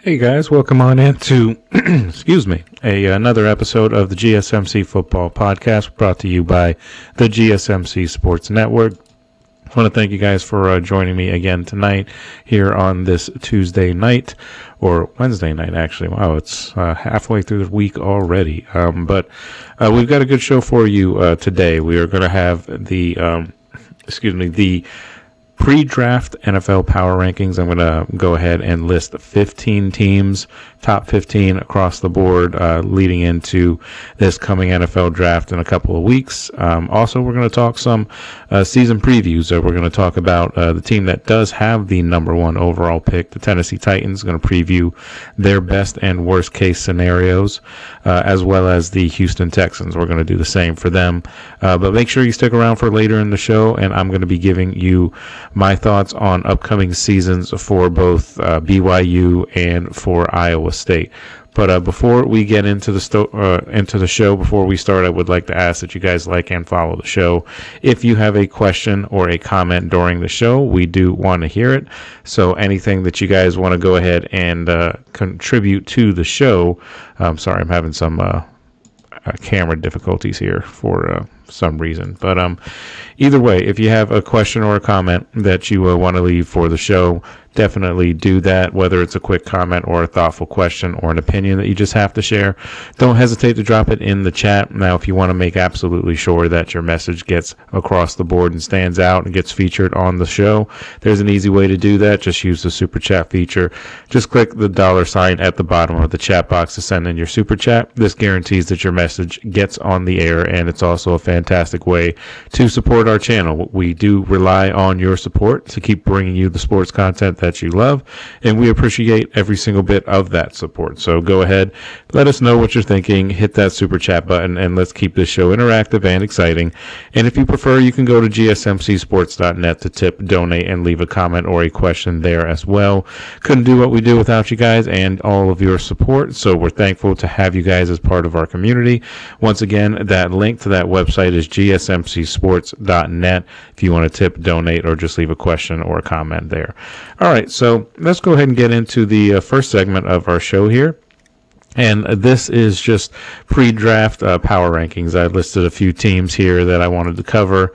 Hey guys, welcome on into, another episode of the GSMC Football Podcast brought to you by the GSMC Sports Network. I want to thank you guys for joining me again tonight here on this Tuesday night, or Wednesday night actually. Wow, it's halfway through the week already. But we've got a good show for you today. We are going to have the pre-draft NFL power rankings. I'm going to go ahead and list 15 teams, top 15 across the board, leading into this coming NFL draft in a couple of weeks. Also, we're going to talk some season previews. We're going to talk about the team that does have the number one overall pick, the Tennessee Titans. Going to preview their best and worst case scenarios, as well as the Houston Texans. We're going to do the same for them. But make sure you stick around for later in the show, and I'm going to be giving you my thoughts on upcoming seasons for both BYU and for Iowa State. But before we get into the show, before we start, I would like to ask that you guys like and follow the show. If you have a question or a comment during the show, we do want to hear it. So anything that you guys want to go ahead and contribute to the show. Sorry, I'm having some camera difficulties here for some reason. But either way, if you have a question or a comment that you want to leave for the show, definitely do that, whether it's a quick comment or a thoughtful question or an opinion that you just have to share. Don't hesitate to drop it in the chat. Now, if you want to make absolutely sure that your message gets across the board and stands out and gets featured on the show, there's an easy way to do that. Just use the super chat feature. Just click the $ at the bottom of the chat box to send in your super chat. This guarantees that your message gets on the air, and it's also a fantastic way to support our channel. We do rely on your support to keep bringing you the sports content that you love, and we appreciate every single bit of that support. So go ahead, let us know what you're thinking, hit that super chat button, and let's keep this show interactive and exciting. And if you prefer, you can go to gsmcsports.net to tip, donate, and leave a comment or a question there as well. Couldn't do what we do without you guys and all of your support, so we're thankful to have you guys as part of our community. Once again, that link to that website is gsmcsports.net if you want to tip, donate, or just leave a question or a comment there. All right, so let's go ahead and get into the first segment of our show here. And this is just pre-draft power rankings. I've listed a few teams here that I wanted to cover.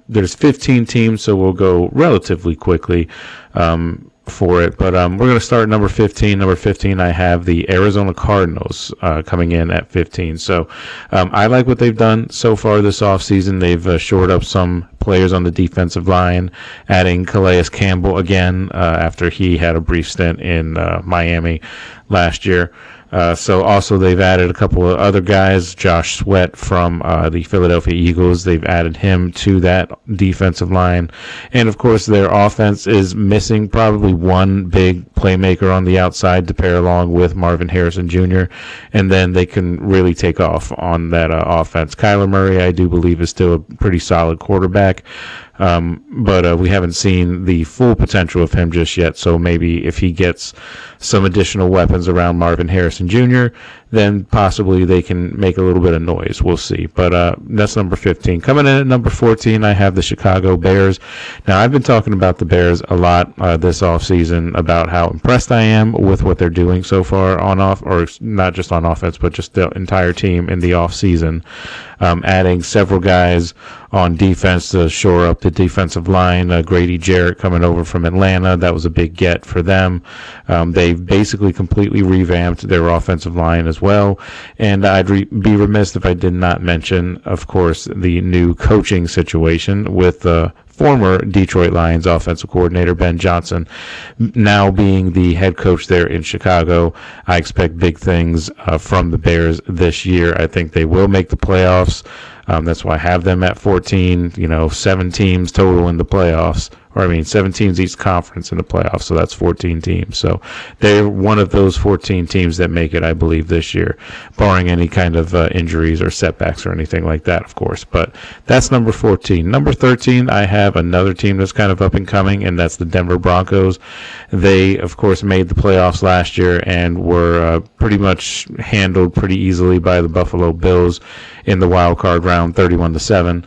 There's 15 teams, so we'll go relatively quickly for it. But we're going to start at number 15. Number 15, I have the Arizona Cardinals coming in at 15. So I like what they've done so far this offseason. They've shored up some players on the defensive line, adding Calais Campbell again after he had a brief stint in Miami last year. So also they've added a couple of other guys, Josh Sweat from the Philadelphia Eagles. They've added him to that defensive line. And of course their offense is missing probably one big playmaker on the outside to pair along with Marvin Harrison Jr. And then they can really take off on that offense. Kyler Murray, I do believe, is still a pretty solid quarterback. But we haven't seen the full potential of him just yet. So maybe if he gets some additional weapons around Marvin Harrison Jr., then possibly they can make a little bit of noise. We'll see. But that's number 15. Coming in at number 14, I have the Chicago Bears. Now, I've been talking about the Bears a lot this offseason about how impressed I am with what they're doing so far on off, or not just on offense, but just the entire team in the offseason. Adding several guys on defense to shore up the defensive line. Grady Jarrett coming over from Atlanta. That was a big get for them. They've basically completely revamped their offensive line as well. And I'd be remiss if I did not mention, of course, the new coaching situation with the former Detroit Lions offensive coordinator Ben Johnson now being the head coach there in Chicago. I expect big things from the Bears this year. I think they will make the playoffs. That's why I have them at 14, 7 teams total in the playoffs. 7 teams each conference in the playoffs, so that's 14 teams. So they're one of those 14 teams that make it, I believe, this year, barring any kind of injuries or setbacks or anything like that, of course. But that's number 14. Number 13, I have another team that's kind of up and coming, and that's the Denver Broncos. They, of course, made the playoffs last year and were pretty much handled pretty easily by the Buffalo Bills in the wild card round, 31-7.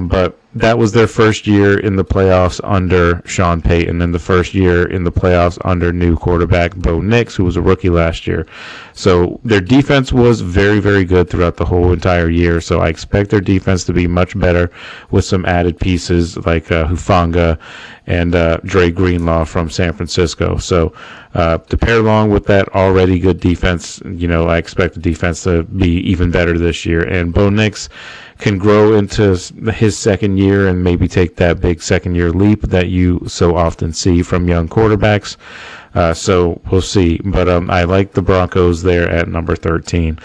But that was their first year in the playoffs under Sean Payton, and the first year in the playoffs under new quarterback Bo Nix, who was a rookie last year. So their defense was very, very good throughout the whole entire year. So I expect their defense to be much better with some added pieces like Hufanga and Dre Greenlaw from San Francisco. So to pair along with that already good defense, I expect the defense to be even better this year. And Bo Nix can grow into his second year and maybe take that big second year leap that you so often see from young quarterbacks. So we'll see. But I like the Broncos there at number 13.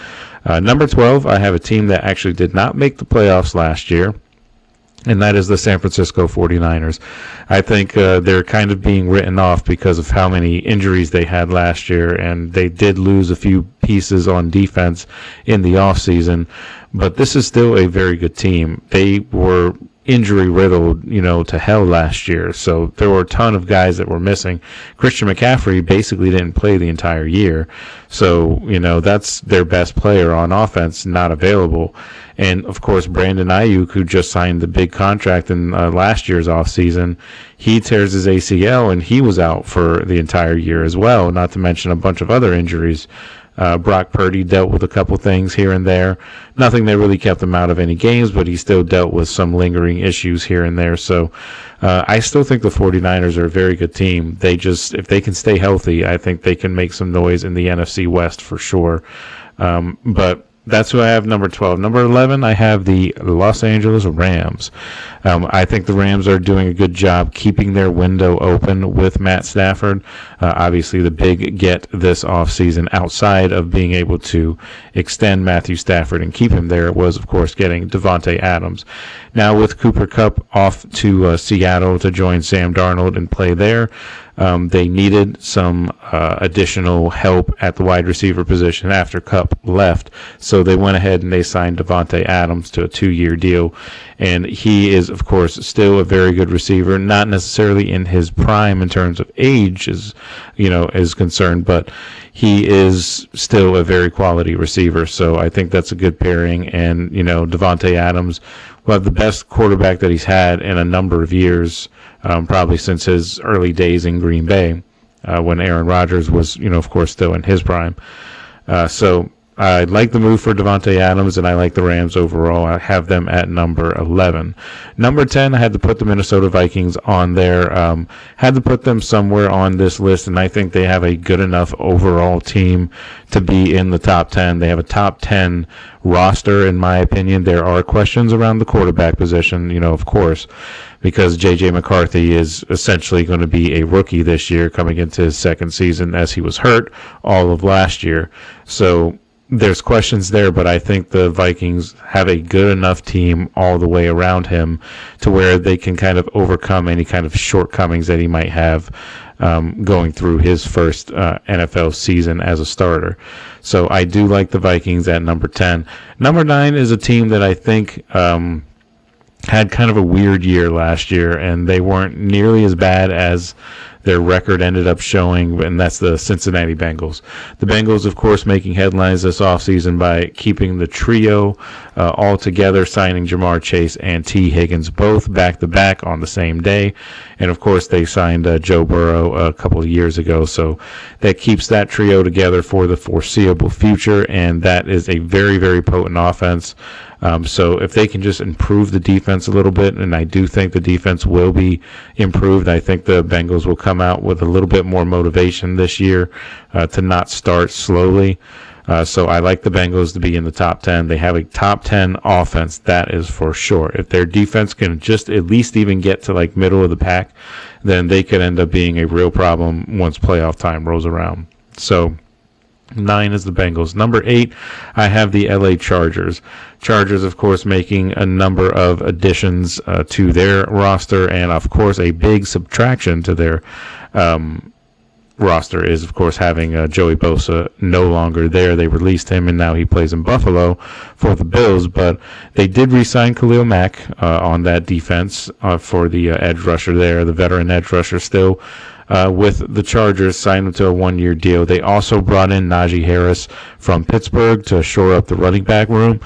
Number 12, I have a team that actually did not make the playoffs last year, and that is the San Francisco 49ers. I think they're kind of being written off because of how many injuries they had last year, and they did lose a few pieces on defense in the offseason, but this is still a very good team. They were injury riddled, to hell last year, so there were a ton of guys that were missing. Christian McCaffrey basically didn't play the entire year, so that's their best player on offense not available. And of course Brandon Ayuk, who just signed the big contract in last year's offseason, he tears his ACL and he was out for the entire year as well, not to mention a bunch of other injuries. Brock Purdy dealt with a couple things here and there. Nothing that really kept him out of any games, but he still dealt with some lingering issues here and there. So I still think the 49ers are a very good team. If they can stay healthy, I think they can make some noise in the NFC West for sure. But that's who I have number 12. Number 11, I have the Los Angeles Rams. I think the Rams are doing a good job keeping their window open with Matt Stafford. Obviously, the big get this offseason outside of being able to extend Matthew Stafford and keep him there was, of course, getting Devontae Adams. Now, with Cooper Kupp off to Seattle to join Sam Darnold and play there, they needed some additional help at the wide receiver position after Kupp left, so they went ahead and they signed Devontae Adams to a 2-year deal, and he is, of course, still a very good receiver, not necessarily in his prime in terms of age is concerned, but he is still a very quality receiver, so I think that's a good pairing. And Devontae Adams will have the best quarterback that he's had in a number of years, probably since his early days in Green Bay, when Aaron Rodgers was, of course, still in his prime. So I like the move for Devontae Adams, and I like the Rams overall. I have them at number 11. Number 10, I had to put the Minnesota Vikings on there. Had to put them somewhere on this list, and I think they have a good enough overall team to be in the top 10. They have a top 10 roster, in my opinion. There are questions around the quarterback position, of course, because J.J. McCarthy is essentially going to be a rookie this year, coming into his second season, as he was hurt all of last year. So there's questions there, but I think the Vikings have a good enough team all the way around him to where they can kind of overcome any kind of shortcomings that he might have going through his first NFL season as a starter. So I do like the Vikings at number 10. Number 9 is a team that I think had kind of a weird year last year, and they weren't nearly as bad as their record ended up showing, and that's the Cincinnati Bengals. The Bengals, of course, making headlines this offseason by keeping the trio all together, signing Jamar Chase and T. Higgins both back-to-back on the same day. And, of course, they signed Joe Burrow a couple of years ago, so that keeps that trio together for the foreseeable future, and that is a very, very potent offense. So if they can just improve the defense a little bit, and I do think the defense will be improved, I think the Bengals will come out with a little bit more motivation this year to not start slowly. So I like the Bengals to be in the top 10. They have a top 10 offense, that is for sure. If their defense can just at least even get to like middle of the pack, then they could end up being a real problem once playoff time rolls around. So 9 is the Bengals. Number 8, I have the LA Chargers. Chargers, of course, making a number of additions to their roster, and, of course, a big subtraction to their roster is, of course, having Joey Bosa no longer there. They released him, and now he plays in Buffalo for the Bills, but they did re-sign Khalil Mack on that defense for the edge rusher there, the veteran edge rusher still. with the Chargers, signed him to a 1-year deal. They also brought in Najee Harris from Pittsburgh to shore up the running back room.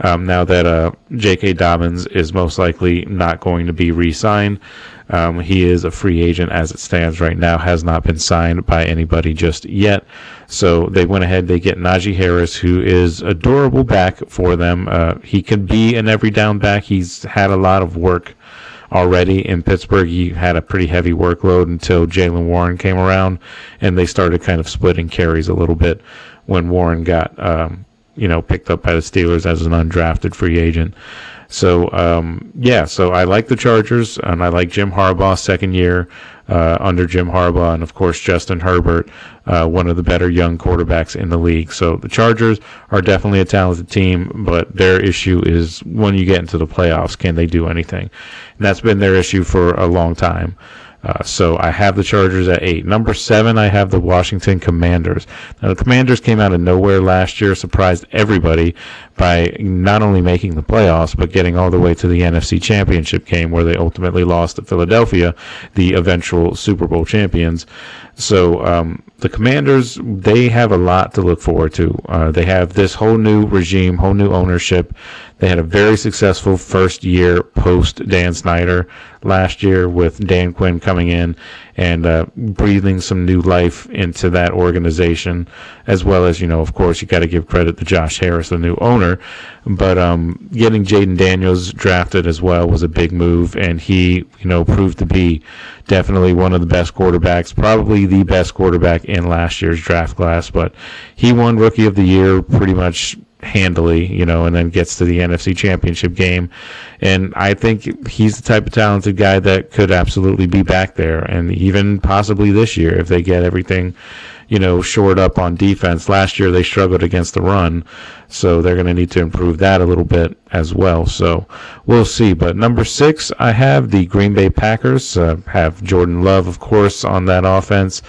Now that J.K. Dobbins is most likely not going to be re-signed. He is a free agent as it stands right now, has not been signed by anybody just yet. So they went ahead, they get Najee Harris, who is a durable back for them. He could be an every down back. He's had a lot of work already in Pittsburgh. He had a pretty heavy workload until Jaylen Warren came around, and they started kind of splitting carries a little bit when Warren got picked up by the Steelers as an undrafted free agent. So, so I like the Chargers, and I like Jim Harbaugh's second year under Jim Harbaugh, and, of course, Justin Herbert, one of the better young quarterbacks in the league. So the Chargers are definitely a talented team, but their issue is when you get into the playoffs, can they do anything? And that's been their issue for a long time. So I have the Chargers at 8. Number 7, I have the Washington Commanders. Now, the Commanders came out of nowhere last year, surprised everybody by not only making the playoffs, but getting all the way to the NFC Championship game, where they ultimately lost to Philadelphia, the eventual Super Bowl champions. So the Commanders, they have a lot to look forward to. They have this whole new regime, whole new ownership. They had a very successful first year post Dan Snyder last year, with Dan Quinn coming in and breathing some new life into that organization, as well as, of course, you got to give credit to Josh Harris, the new owner. But getting Jaden Daniels drafted as well was a big move, and he, proved to be definitely one of the best quarterbacks, probably the best quarterback in last year's draft class. But he won Rookie of the Year pretty much handily, and then gets to the NFC Championship game. And I think he's the type of talented guy that could absolutely be back there, and even possibly this year if they get everything, shored up on defense. Last year they struggled against the run, so they're going to need to improve that a little bit as well. So we'll see. But number 6, I have the Green Bay Packers. Have Jordan Love, of course, on that offense,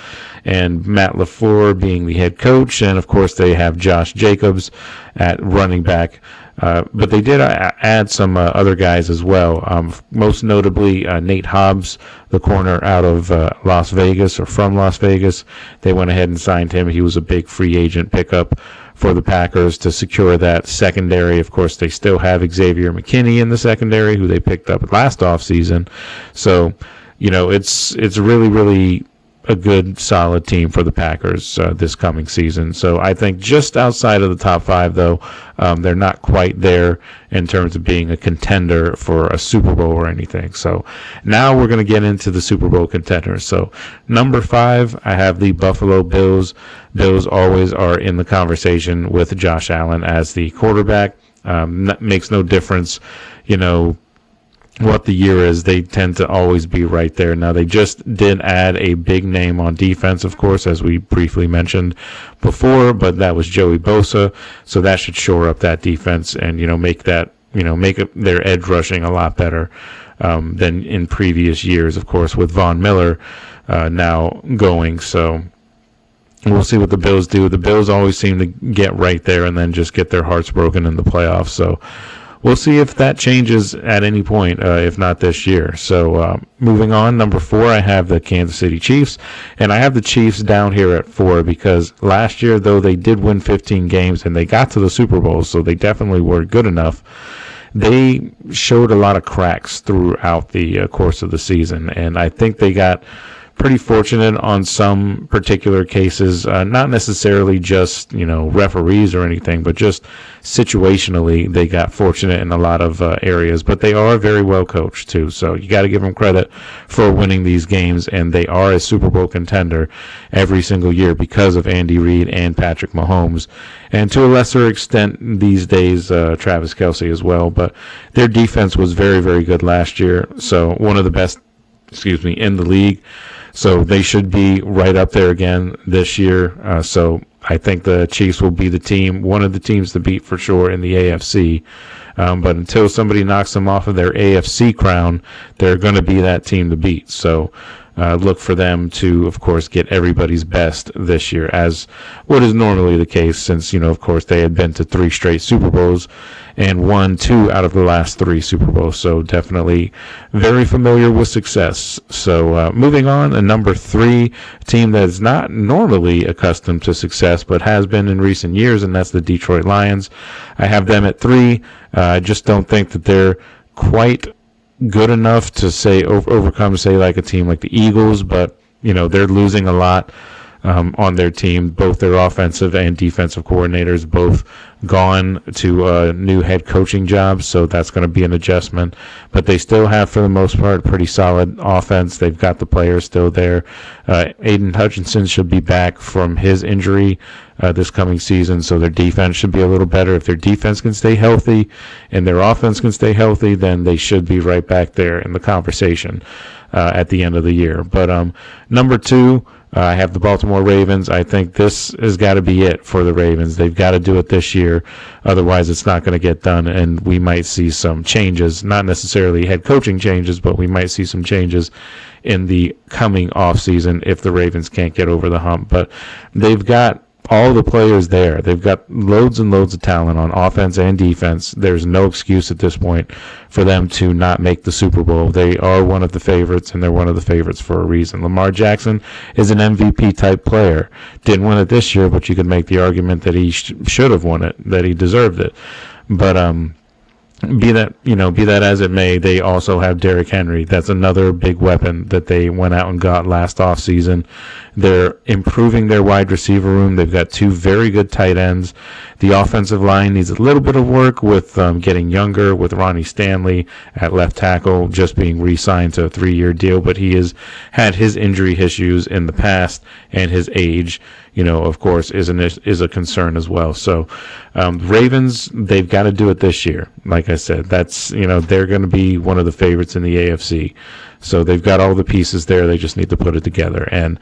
and Matt LaFleur being the head coach, and of course they have Josh Jacobs at running back. But they did add some other guys as well, most notably Nate Hobbs, the corner out of Las Vegas, or from Las Vegas. They went ahead and signed him. He was a big free agent pickup for the Packers to secure that secondary. Of course, they still have Xavier McKinney in the secondary, who they picked up last offseason. So, it's really, really a good, solid team for the Packers this coming season. So I think just outside of the top 5, though, they're not quite there in terms of being a contender for a Super Bowl or anything. So now we're going to get into the Super Bowl contenders. So number 5, I have the Buffalo Bills. Bills always are in the conversation with Josh Allen as the quarterback. That makes no difference, what the year is. They tend to always be right there. Now, they just did add a big name on defense, of course, as we briefly mentioned before, but that was Joey Bosa, so that should shore up that defense and, make that, make their edge rushing a lot better than in previous years, of course, with Von Miller now going. So we'll see what the Bills do. The Bills always seem to get right there and then just get their hearts broken in the playoffs. So we'll see if that changes at any point, if not this year. So moving on, number 4, I have the Kansas City Chiefs. And I have the Chiefs down here at 4 because last year, though they did win 15 games and they got to the Super Bowl, so they definitely were good enough, they showed a lot of cracks throughout the course of the season. And I think they got pretty fortunate on some particular cases, not necessarily just, referees or anything, but just situationally they got fortunate in a lot of areas. But they are very well coached too, so you got to give them credit for winning these games, and they are a Super Bowl contender every single year because of Andy Reid and Patrick Mahomes, and to a lesser extent these days Travis Kelce as well. But their defense was very, very good last year, so one of the best in the league. So they should be right up there again this year. So I think the Chiefs will be the team, one of the teams to beat for sure in the AFC. But until somebody knocks them off of their AFC crown, they're going to be that team to beat. So look for them to, of course, get everybody's best this year, as what is normally the case, since, of course, they had been to 3 straight Super Bowls and won 2 out of the last 3 Super Bowls. So definitely very familiar with success. So moving on, a number 3 team that is not normally accustomed to success, but has been in recent years, and that's the Detroit Lions. I have them at 3. I just don't think that they're quite good enough to say overcome, say, like a team like the Eagles, but they're losing a lot on their team. Both their offensive and defensive coordinators both gone to new head coaching jobs, so that's going to be an adjustment. But they still have, for the most part, pretty solid offense. They've got the players still there. Aiden Hutchinson should be back from his injury this coming season, so their defense should be a little better. If their defense can stay healthy and their offense can stay healthy, then they should be right back there in the conversation at the end of the year. But number 2, I have the Baltimore Ravens. I think this has got to be it for the Ravens. They've got to do it this year. Otherwise, it's not going to get done, and we might see some changes, not necessarily head coaching changes, but we might see some changes in the coming offseason if the Ravens can't get over the hump. But they've got all the players there. They've got loads and loads of talent on offense and defense. There's no excuse at this point for them to not make the Super Bowl. They are one of the favorites, and they're one of the favorites for a reason. Lamar Jackson is an MVP-type player. Didn't win it this year, but you could make the argument that he should have won it, that he deserved it. But be that as it may, they also have Derrick Henry. That's another big weapon that they went out and got last offseason. They're improving their wide receiver room. They've got 2 very good tight ends. The offensive line needs a little bit of work with getting younger, with Ronnie Stanley at left tackle just being re-signed to a 3-year deal, but he has had his injury issues in the past, and his age, of course, is a concern as well. So Ravens, they've got to do it this year. Like I said, that's, they're going to be one of the favorites in the AFC. So they've got all the pieces there. They just need to put it together. And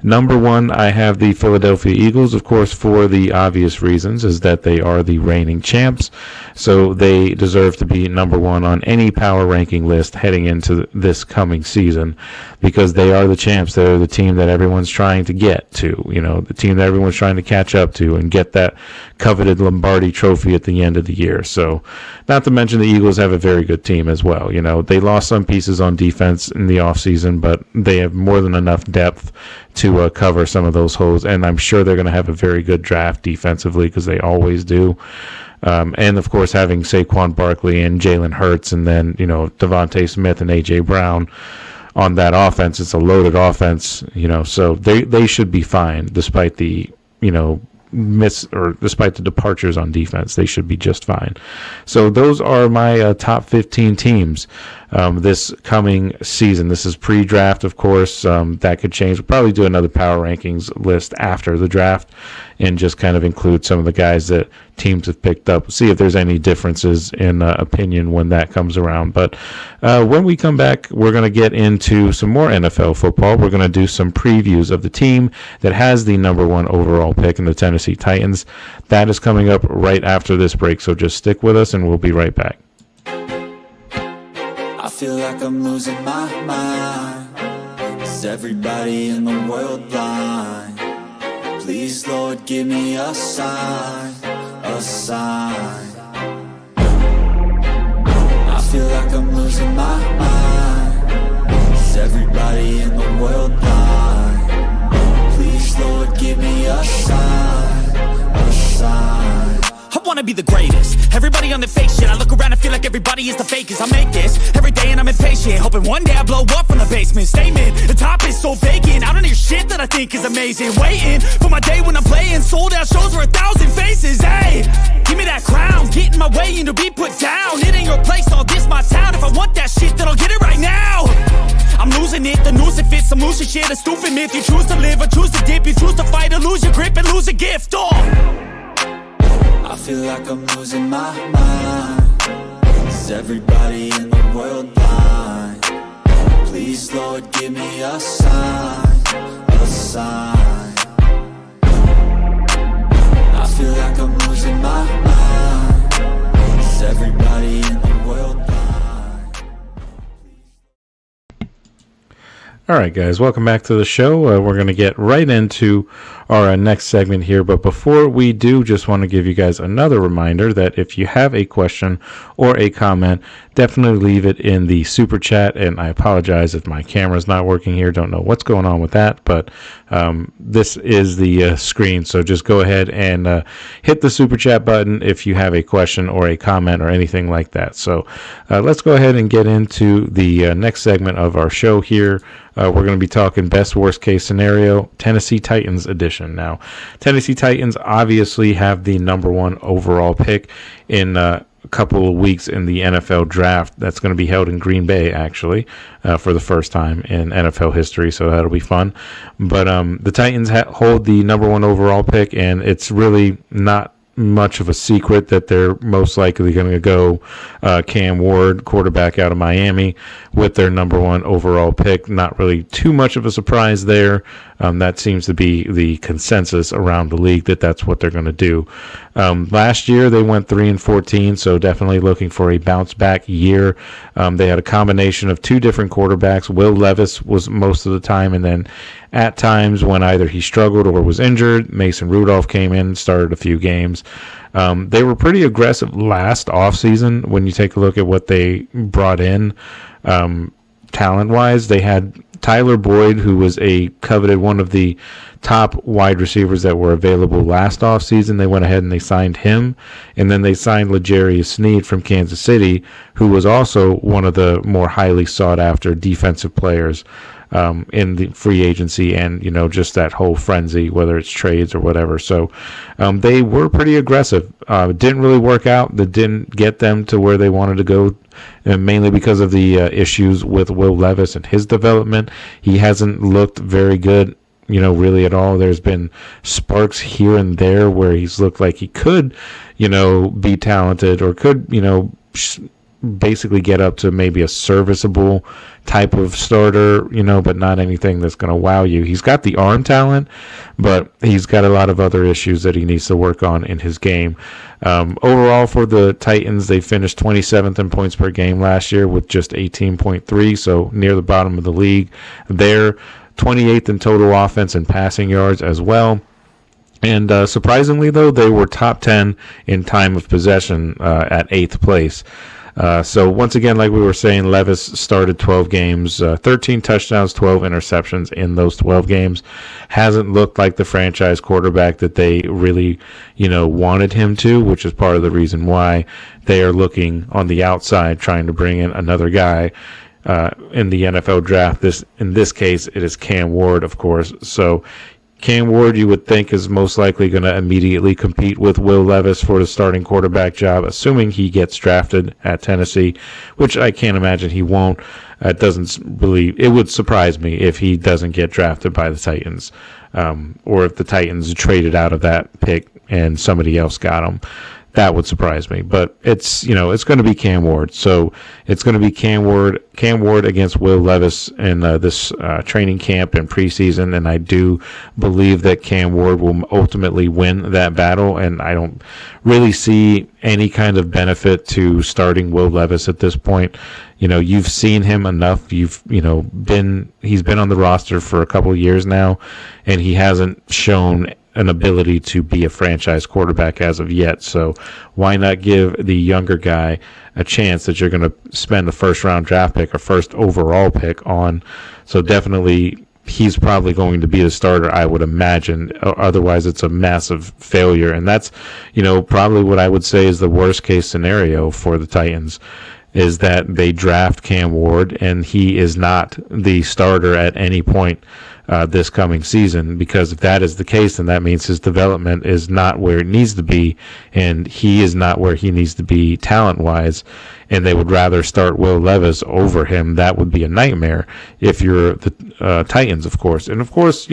number 1, I have the Philadelphia Eagles, of course, for the obvious reasons, is that they are the reigning champs. So they deserve to be number 1 on any power ranking list heading into this coming season, because they are the champs. They're the team that everyone's trying to get to, the team that everyone's trying to catch up to and get that coveted Lombardi trophy at the end of the year. So not to mention the Eagles have a very good team as well. They lost some pieces on defense in the offseason, but they have more than enough depth to cover some of those holes, and I'm sure they're going to have a very good draft defensively, because they always do. And, of course, having Saquon Barkley and Jalen Hurts, and then, Devontae Smith and A.J. Brown on that offense, it's a loaded offense, so they should be fine despite the, despite the departures on defense. They should be just fine. So those are my top 15 teams this coming season. This is pre-draft, of course. That could change. We'll probably do another power rankings list after the draft and just kind of include some of the guys that teams have picked up. See if there's any differences in opinion when that comes around. But when we come back, we're going to get into some more NFL football. We're going to do some previews of the team that has the number 1 overall pick in the Tennessee Titans. That is coming up right after this break, so just stick with us and we'll be right back. I feel like I'm losing my mind. Is everybody in the world blind? Please, Lord, give me a sign, a sign. I feel like I'm losing my mind. Is everybody in the world blind? Please, Lord, give me a sign, a sign. I wanna be the greatest. Everybody on the fake shit. I look around and feel like everybody is the fakest. I make this every day and I'm impatient, hoping one day I blow up from the basement. Statement, the top is so vacant. I don't hear shit that I think is amazing. Waiting for my day when I'm playing sold out shows for 1,000 faces. Hey, give me that crown, get in my way and to be put down. It ain't your place, all this my town. If I want that shit, then I'll get it right now. I'm losing it, the noose it fits. I'm losing shit, a stupid myth. You choose to live or choose to dip. You choose to fight or lose your grip and lose a gift. I feel like I'm losing my mind. Is everybody in the world blind? Please, Lord, give me a sign, a sign. I feel like I'm losing my mind. Is everybody in the world blind? All right, guys, welcome back to the show. We're going to get right into our next segment here. But before we do, just want to give you guys another reminder that if you have a question or a comment, definitely leave it in the super chat. And I apologize if my camera's not working here. Don't know what's going on with that, but this is the screen. So just go ahead and hit the super chat button if you have a question or a comment or anything like that. So let's go ahead and get into the next segment of our show here. We're going to be talking best worst case scenario, Tennessee Titans edition. Now, Tennessee Titans obviously have the number one overall pick in a couple of weeks in the NFL draft. That's going to be held in Green Bay, actually, for the first time in NFL history. So that'll be fun. But the Titans hold the number one overall pick, and it's really not much of a secret that they're most likely going to go Cam Ward, quarterback out of Miami, with their number one overall pick. Not really too much of a surprise there. That seems to be the consensus around the league that that's what they're going to do. Last year they went 3-14, so definitely looking for a bounce back year. They had a combination of two different quarterbacks. Will Levis was most of the time, and then at times when either he struggled or was injured, Mason Rudolph came in and started a few games. They were pretty aggressive last offseason when you take a look at what they brought in talent-wise. They had Tyler Boyd, who was a coveted one of the top wide receivers that were available last offseason. They went ahead and they signed him. And then they signed L'Jarius Sneed from Kansas City, who was also one of the more highly sought-after defensive players in the free agency and, you know, just that whole frenzy, whether it's trades or whatever. So they were pretty aggressive. It didn't really work out. That didn't get them to where they wanted to go, mainly because of the issues with Will Levis and his development. He hasn't looked very good, you know, really at all. There's been sparks here and there where he's looked like he could, you know, be talented or could, you know, basically get up to maybe a serviceable type of starter, you know, but not anything that's going to wow you. He's got the arm talent, but he's got a lot of other issues that he needs to work on in his game. Overall for the Titans, they finished 27th in points per game last year with just 18.3, so near the bottom of the league. They're 28th in total offense and passing yards as well. And surprisingly, though, they were top 10 in time of possession at 8th place. So once again, like we were saying, Levis started 12 games, 13 touchdowns, 12 interceptions in those 12 games. Hasn't looked like the franchise quarterback that they really, you know, wanted him to, which is part of the reason why they are looking on the outside, trying to bring in another guy in the NFL draft. In this case, it is Cam Ward, of course. So Cam Ward, you would think, is most likely going to immediately compete with Will Levis for the starting quarterback job, assuming he gets drafted at Tennessee, which I can't imagine he won't. It would surprise me if he doesn't get drafted by the Titans, or if the Titans traded out of that pick and somebody else got him. That would surprise me, but it's going to be Cam Ward. So it's going to be Cam Ward against Will Levis in this training camp and preseason, and I do believe that Cam Ward will ultimately win that battle, and I don't really see any kind of benefit to starting Will Levis at this point. You know, you've seen him enough. He's been on the roster for a couple of years now, and he hasn't shown an ability to be a franchise quarterback as of yet. So why not give the younger guy a chance that you're going to spend the first round draft pick or first overall pick on? So definitely he's probably going to be the starter, I would imagine. Otherwise it's a massive failure. And that's, probably what I would say is the worst case scenario for the Titans, is that they draft Cam Ward and he is not the starter at any point this coming season, because if that is the case, then that means his development is not where it needs to be, and he is not where he needs to be talent-wise, and they would rather start Will Levis over him. That would be a nightmare if you're the Titans, of course. And, of course,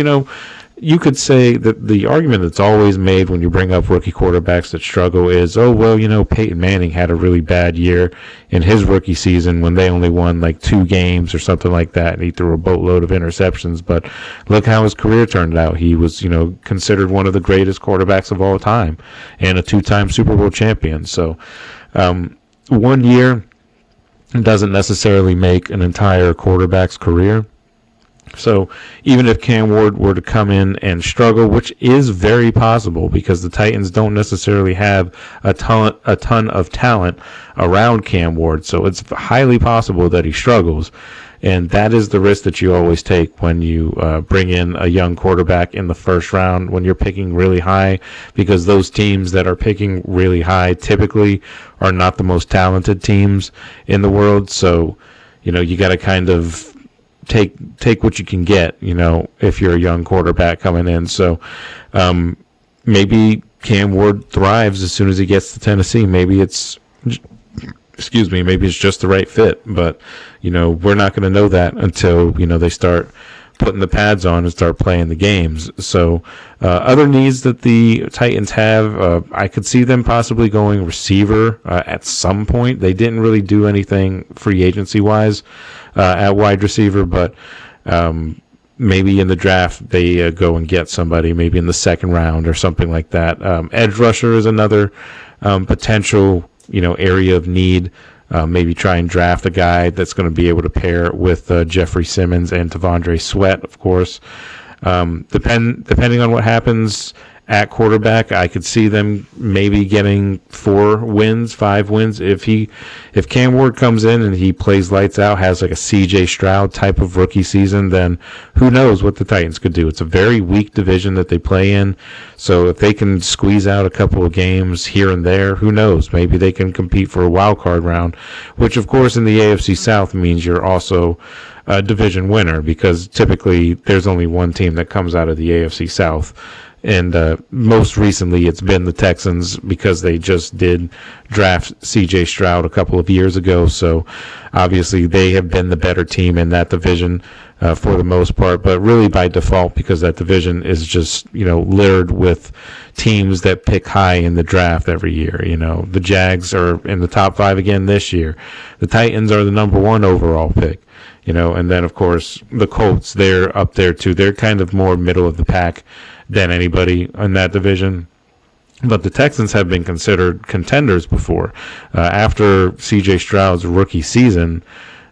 you could say that the argument that's always made when you bring up rookie quarterbacks that struggle is, Peyton Manning had a really bad year in his rookie season when they only won like 2 games or something like that, and he threw a boatload of interceptions. But look how his career turned out. He was, considered one of the greatest quarterbacks of all time and a 2-time Super Bowl champion. So 1 year doesn't necessarily make an entire quarterback's career. So even if Cam Ward were to come in and struggle, which is very possible because the Titans don't necessarily have a ton of talent around Cam Ward, so it's highly possible that he struggles. And that is the risk that you always take when you bring in a young quarterback in the first round when you're picking really high, because those teams that are picking really high typically are not the most talented teams in the world. So, you got to kind of take what you can get, if you're a young quarterback coming in. So maybe Cam Ward thrives as soon as he gets to Tennessee. Maybe it's just the right fit. But, we're not going to know that until, they start putting the pads on and start playing the games. So other needs that the Titans have, I could see them possibly going receiver at some point. They didn't really do anything free agency-wise at wide receiver, but maybe in the draft they go and get somebody, maybe in the second round or something like that. Edge rusher is another potential, area of need. Maybe try and draft a guy that's going to be able to pair with Jeffrey Simmons and T'Vondre Sweat, of course. Depending on what happens at quarterback, I could see them maybe getting 5 wins. If Cam Ward comes in and he plays lights out, has like a CJ Stroud type of rookie season, then who knows what the Titans could do. It's a very weak division that they play in. So if they can squeeze out a couple of games here and there, who knows? Maybe they can compete for a wild card round, which of course in the AFC South means you're also a division winner, because typically there's only one team that comes out of the AFC South. And most recently, it's been the Texans, because they just did draft C.J. Stroud a couple of years ago. So obviously, they have been the better team in that division for the most part. But really by default, because that division is just littered with teams that pick high in the draft every year. The Jags are in the top 5 again this year. The Titans are the number 1 overall pick. And then of course the Colts, they're up there too. They're kind of more middle of the pack than anybody in that division. But the Texans have been considered contenders before. After C.J. Stroud's rookie season,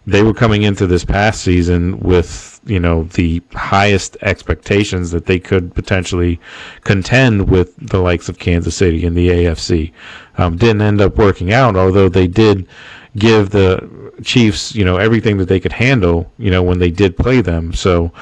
they were coming into this past season with, the highest expectations that they could potentially contend with the likes of Kansas City in the AFC. Didn't end up working out, although they did give the Chiefs, everything that they could handle, when they did play them. So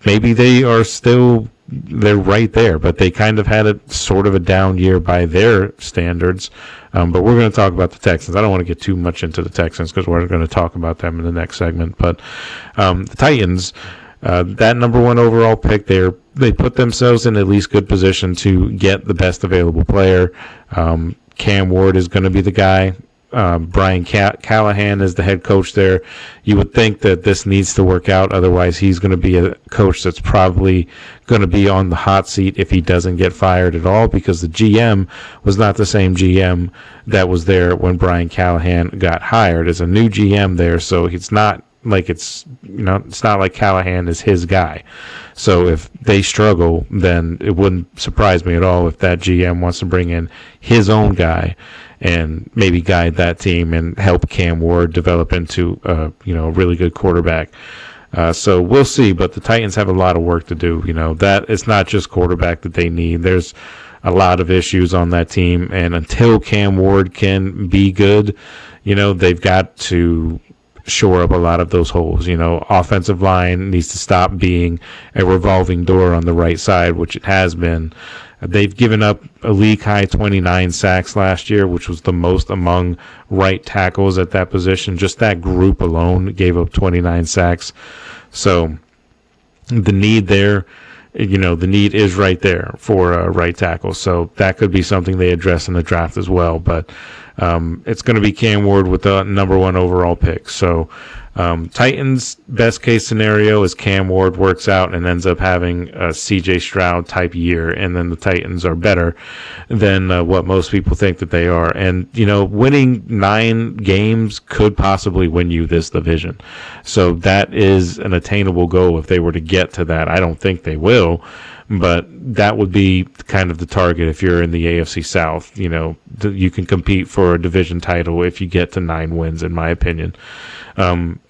maybe they're right there, but they kind of had a sort of a down year by their standards. But we're going to talk about the Texans. I don't want to get too much into the Texans because we're going to talk about them in the next segment. But the Titans, that number 1 overall pick, they put themselves in at least good position to get the best available player. Cam Ward is going to be the guy. Brian Callahan is the head coach there. You would think that this needs to work out. Otherwise, he's going to be a coach that's probably going to be on the hot seat if he doesn't get fired at all, because the GM was not the same GM that was there when Brian Callahan got hired. It's a new GM there, so it's not like it's not like Callahan is his guy. So if they struggle, then it wouldn't surprise me at all if that GM wants to bring in his own guy and maybe guide that team and help Cam Ward develop into a really good quarterback. So we'll see, but the Titans have a lot of work to do. That it's not just quarterback that they need. There's a lot of issues on that team, and until Cam Ward can be good, they've got to shore up a lot of those holes. Offensive line needs to stop being a revolving door on the right side, which it has been. They've given up a league-high 29 sacks last year, which was the most among right tackles at that position. Just that group alone gave up 29 sacks. So the need there, the need is right there for a right tackle. So that could be something they address in the draft as well. But it's going to be Cam Ward with the number 1 overall pick. So Titans' best case scenario is Cam Ward works out and ends up having a C.J. Stroud type year, and then the Titans are better than what most people think that they are. And, winning 9 games could possibly win you this division. So that is an attainable goal if they were to get to that. I don't think they will, but that would be kind of the target if you're in the AFC South. You can compete for a division title if you get to 9 wins, in my opinion.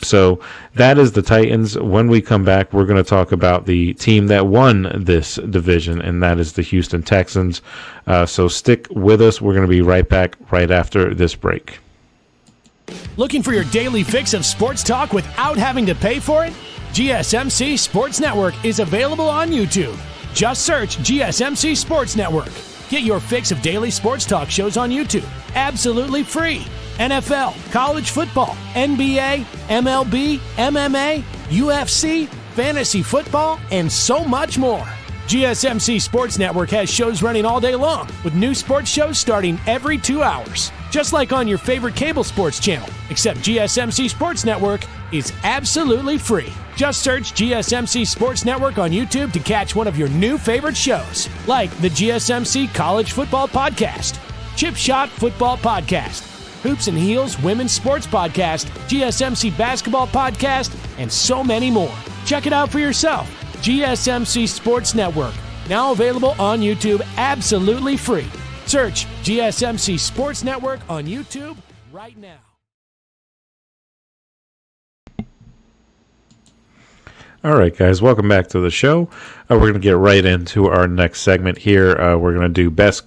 So that is the Titans. When we come back, we're going to talk about the team that won this division, and that is the Houston Texans. So stick with us. We're going to be right back right after this break. Looking for your daily fix of sports talk without having to pay for it? GSMC Sports Network is available on YouTube. Just search GSMC Sports Network. Get your fix of daily sports talk shows on YouTube, absolutely free. NFL, college football, NBA, MLB, MMA, UFC, fantasy football, and so much more. GSMC Sports Network has shows running all day long, with new sports shows starting every 2 hours. Just like on your favorite cable sports channel, except GSMC Sports Network is absolutely free. Just search GSMC Sports Network on YouTube to catch one of your new favorite shows, like the GSMC College Football Podcast, Chip Shot Football Podcast, Hoops and Heels Women's Sports Podcast, GSMC Basketball Podcast, and so many more. Check it out for yourself. GSMC Sports Network, now available on YouTube absolutely free. Search GSMC Sports Network on YouTube right now. All right, guys, welcome back to the show. We're going to get right into our next segment here. We're going to do best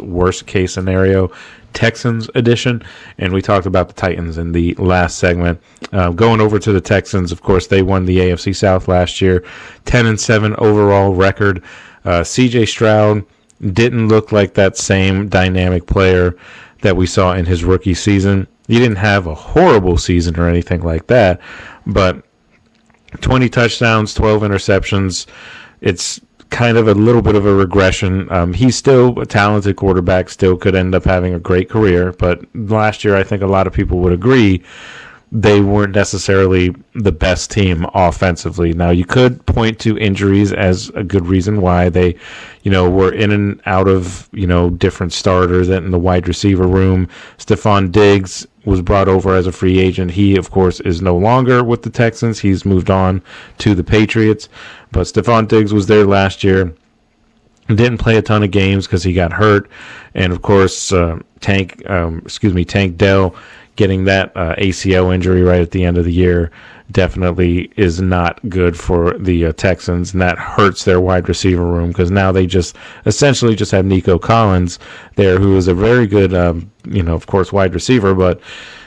worst case scenario, Texans edition, and we talked about the Titans in the last segment. Going over to the Texans, of course, they won the AFC South last year, 10-7 overall record. CJ Stroud didn't look like that same dynamic player that we saw in his rookie season. He didn't have a horrible season or anything like that, but 20 touchdowns, 12 interceptions. It's kind of a little bit of a regression. He's still a talented quarterback, still could end up having a great career, but last year I think a lot of people would agree they weren't necessarily the best team offensively. Now, you could point to injuries as a good reason why they, were in and out of, different starters in the wide receiver room. Stephon Diggs was brought over as a free agent. He, of course, is no longer with the Texans. He's moved on to the Patriots. But Stephon Diggs was there last year. Didn't play a ton of games because he got hurt. And, of course, Tank Dell getting that ACL injury right at the end of the year definitely is not good for the Texans, and that hurts their wide receiver room because now they just essentially just have Nico Collins there, who is a very good, of course, wide receiver, but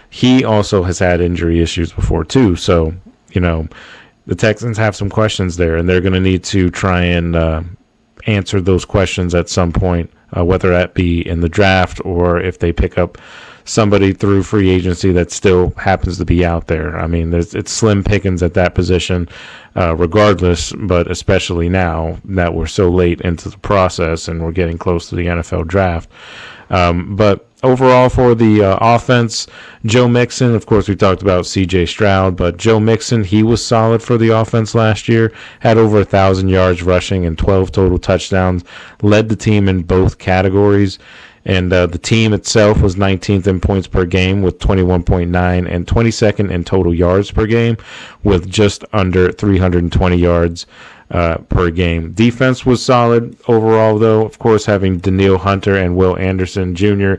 he also has had injury issues before too. So, the Texans have some questions there, and they're going to need to try and answer those questions at some point, whether that be in the draft or if they pick up somebody through free agency that still happens to be out there. I mean, it's slim pickings at that position, regardless, but especially now that we're so late into the process and we're getting close to the NFL draft. But overall for the offense, Joe Mixon, of course, we talked about CJ Stroud, but Joe Mixon, he was solid for the offense last year, had over 1,000 yards rushing and 12 total touchdowns, led the team in both categories. And the team itself was 19th in points per game with 21.9 and 22nd in total yards per game with just under 320 yards per game. Defense was solid overall, though, of course, having Danielle Hunter and Will Anderson Jr.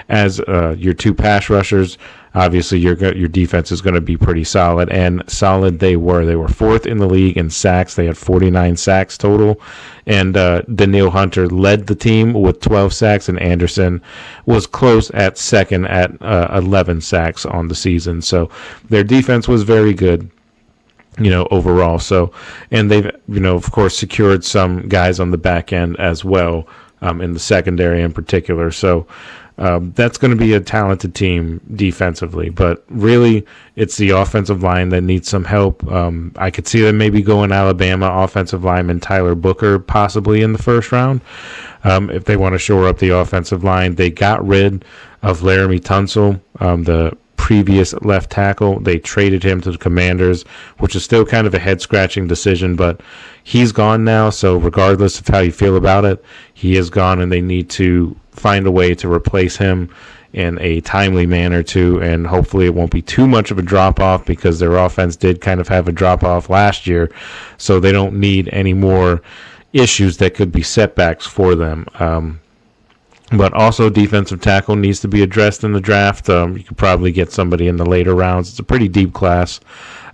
as your two pass rushers. Obviously, your defense is going to be pretty solid, and solid they were. They were fourth in the league in sacks. They had 49 sacks total, and Danielle Hunter led the team with 12 sacks, and Anderson was close at second at 11 sacks on the season. So their defense was very good, overall. So, and they've, of course, secured some guys on the back end as well, in the secondary in particular. So, that's going to be a talented team defensively, but really it's the offensive line that needs some help. I could see them maybe going Alabama offensive lineman Tyler Booker possibly in the first round if they want to shore up the offensive line. They got rid of Laramie Tunsil, the previous left tackle. They traded him to the Commanders, which is still kind of a head-scratching decision, but he's gone now, so regardless of how you feel about it, he is gone, and they need to find a way to replace him in a timely manner too, and hopefully it won't be too much of a drop-off because their offense did kind of have a drop-off last year, so they don't need any more issues that could be setbacks for them. But also defensive tackle needs to be addressed in the draft. You could probably get somebody in the later rounds. It's a pretty deep class,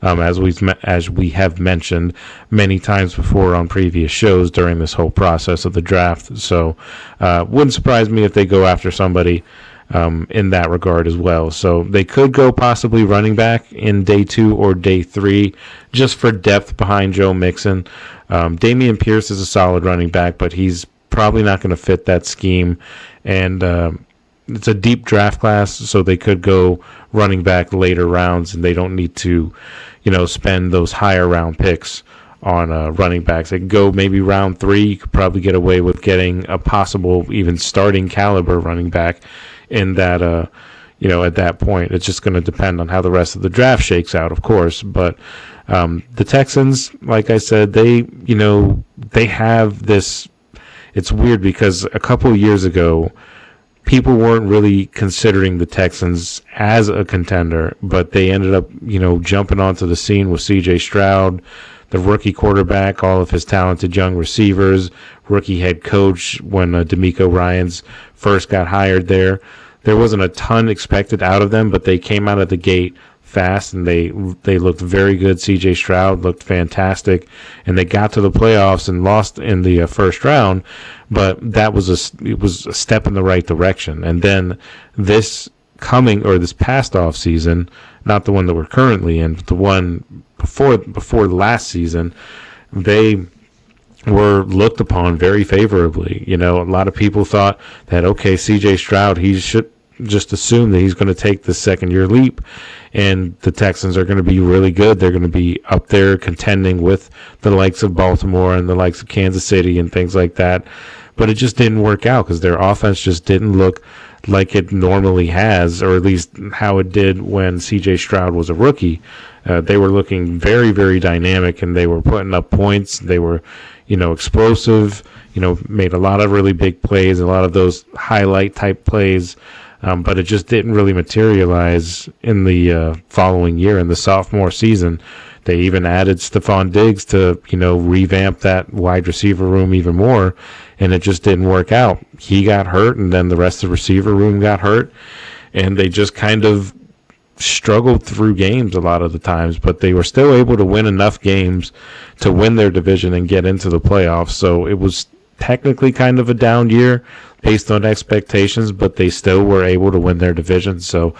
as we have mentioned many times before on previous shows during this whole process of the draft. So wouldn't surprise me if they go after somebody in that regard as well. So they could go possibly running back in day 2 or day 3 just for depth behind Joe Mixon. Dameon Pierce is a solid running back, but he's probably not going to fit that scheme, and it's a deep draft class, so they could go running back later rounds, and they don't need to, spend those higher round picks on running backs. They could go maybe round 3. You could probably get away with getting a possible even starting caliber running back in that, at that point. It's just going to depend on how the rest of the draft shakes out, of course, but the Texans, like I said, they have this. It's weird because a couple of years ago, people weren't really considering the Texans as a contender, but they ended up, jumping onto the scene with C.J. Stroud, the rookie quarterback, all of his talented young receivers, rookie head coach when DeMeco Ryans first got hired there. There wasn't a ton expected out of them, but they came out of the gate fast, and they looked very good. C.J. Stroud looked fantastic, and they got to the playoffs and lost in the first round, but it was a step in the right direction. And then this past off season, not the one that we're currently in, but the one before last season, they were looked upon very favorably. A lot of people thought that, okay, C.J. Stroud, he should just assume that he's going to take the second-year leap, and the Texans are going to be really good. They're going to be up there contending with the likes of Baltimore and the likes of Kansas City and things like that. But it just didn't work out because their offense just didn't look like it normally has, or at least how it did when C.J. Stroud was a rookie. They were looking very, very dynamic, and they were putting up points. They were, explosive, made a lot of really big plays, a lot of those highlight-type plays. But it just didn't really materialize in the following year, in the sophomore season. They even added Stephon Diggs to, revamp that wide receiver room even more, and it just didn't work out. He got hurt, and then the rest of the receiver room got hurt, and they just kind of struggled through games a lot of the times, but they were still able to win enough games to win their division and get into the playoffs. So it was technically kind of a down year based on expectations, but they still were able to win their division. So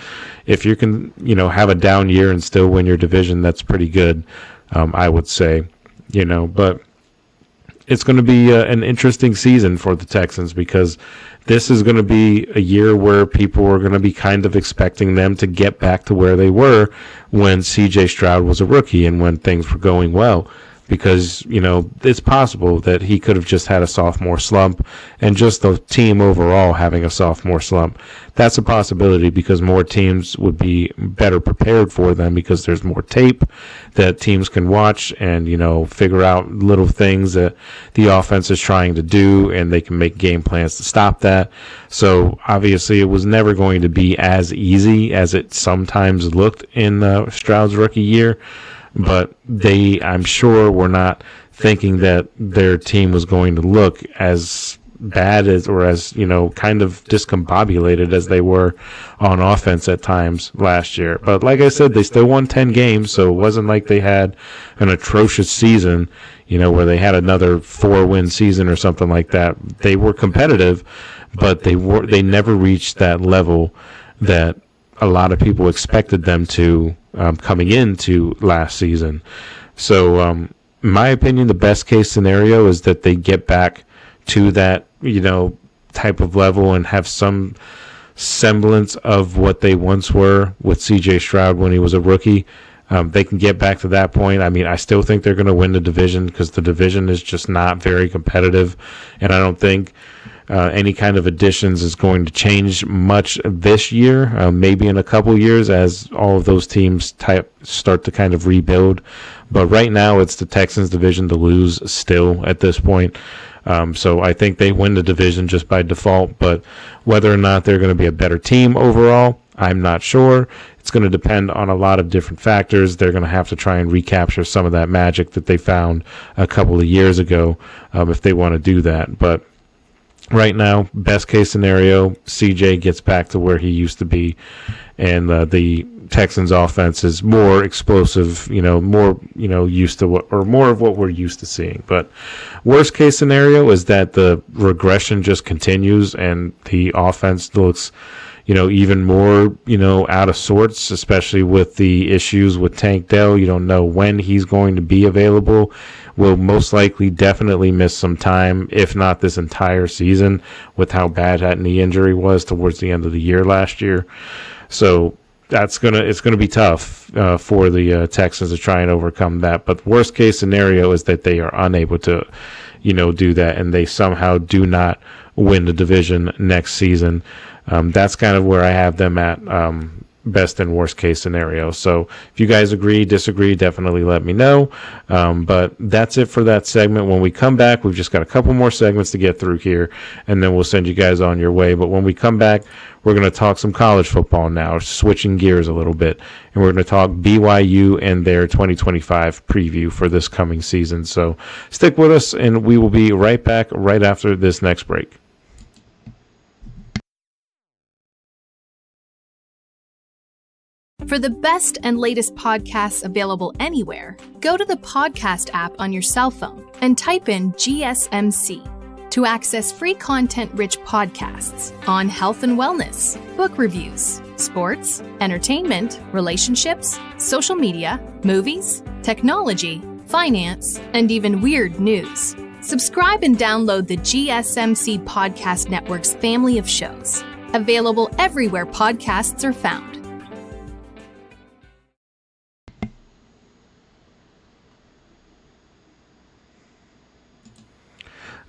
if you can, have a down year and still win your division, that's pretty good, I would say, but it's going to be an interesting season for the Texans because this is going to be a year where people are going to be kind of expecting them to get back to where they were when C.J. Stroud was a rookie and when things were going well. Because, it's possible that he could have just had a sophomore slump and just the team overall having a sophomore slump. That's a possibility because more teams would be better prepared for them because there's more tape that teams can watch and, figure out little things that the offense is trying to do, and they can make game plans to stop that. So obviously it was never going to be as easy as it sometimes looked in Stroud's rookie year. But I'm sure, were not thinking that their team was going to look as bad as, or as, kind of discombobulated as they were on offense at times last year. But like I said, they still won 10 games, so it wasn't like they had an atrocious season, where they had another 4-win season or something like that. They were competitive, but they never reached that level that a lot of people expected them to coming into last season. So, in my opinion, the best case scenario is that they get back to that, type of level and have some semblance of what they once were with C.J. Stroud when he was a rookie. they can get back to that point. I mean, I still think they're going to win the division because the division is just not very competitive, and I don't think any kind of additions is going to change much this year, maybe in a couple years as all of those teams start to kind of rebuild. But right now it's the Texans division to lose still at this point. So I think they win the division just by default, but whether or not they're going to be a better team overall, I'm not sure. It's going to depend on a lot of different factors. They're going to have to try and recapture some of that magic that they found a couple of years ago if they want to do that. But right now, best case scenario, CJ gets back to where he used to be, and the Texans offense is more explosive, more, used to what, or more of what we're used to seeing. But worst case scenario is that the regression just continues and the offense looks, even more, out of sorts, especially with the issues with Tank Dell. You don't know when he's going to be available. Will most likely definitely miss some time, if not this entire season, with how bad that knee injury was towards the end of the year last year. So it's gonna be tough for the Texans to try and overcome that. But the worst case scenario is that they are unable to, do that, and they somehow do not win the division next season. That's kind of where I have them at, best and worst case scenario. So if you guys agree, disagree, definitely let me know. But that's it for that segment. When we come back, we've just got a couple more segments to get through here, and then we'll send you guys on your way. But when we come back, we're going to talk some college football now, switching gears a little bit, and we're going to talk BYU and their 2025 preview for this coming season. So stick with us, and we will be right back right after this next break. For the best and latest podcasts available anywhere, go to the podcast app on your cell phone and type in GSMC to access free content-rich podcasts on health and wellness, book reviews, sports, entertainment, relationships, social media, movies, technology, finance, and even weird news. Subscribe and download the GSMC Podcast Network's family of shows, available everywhere podcasts are found.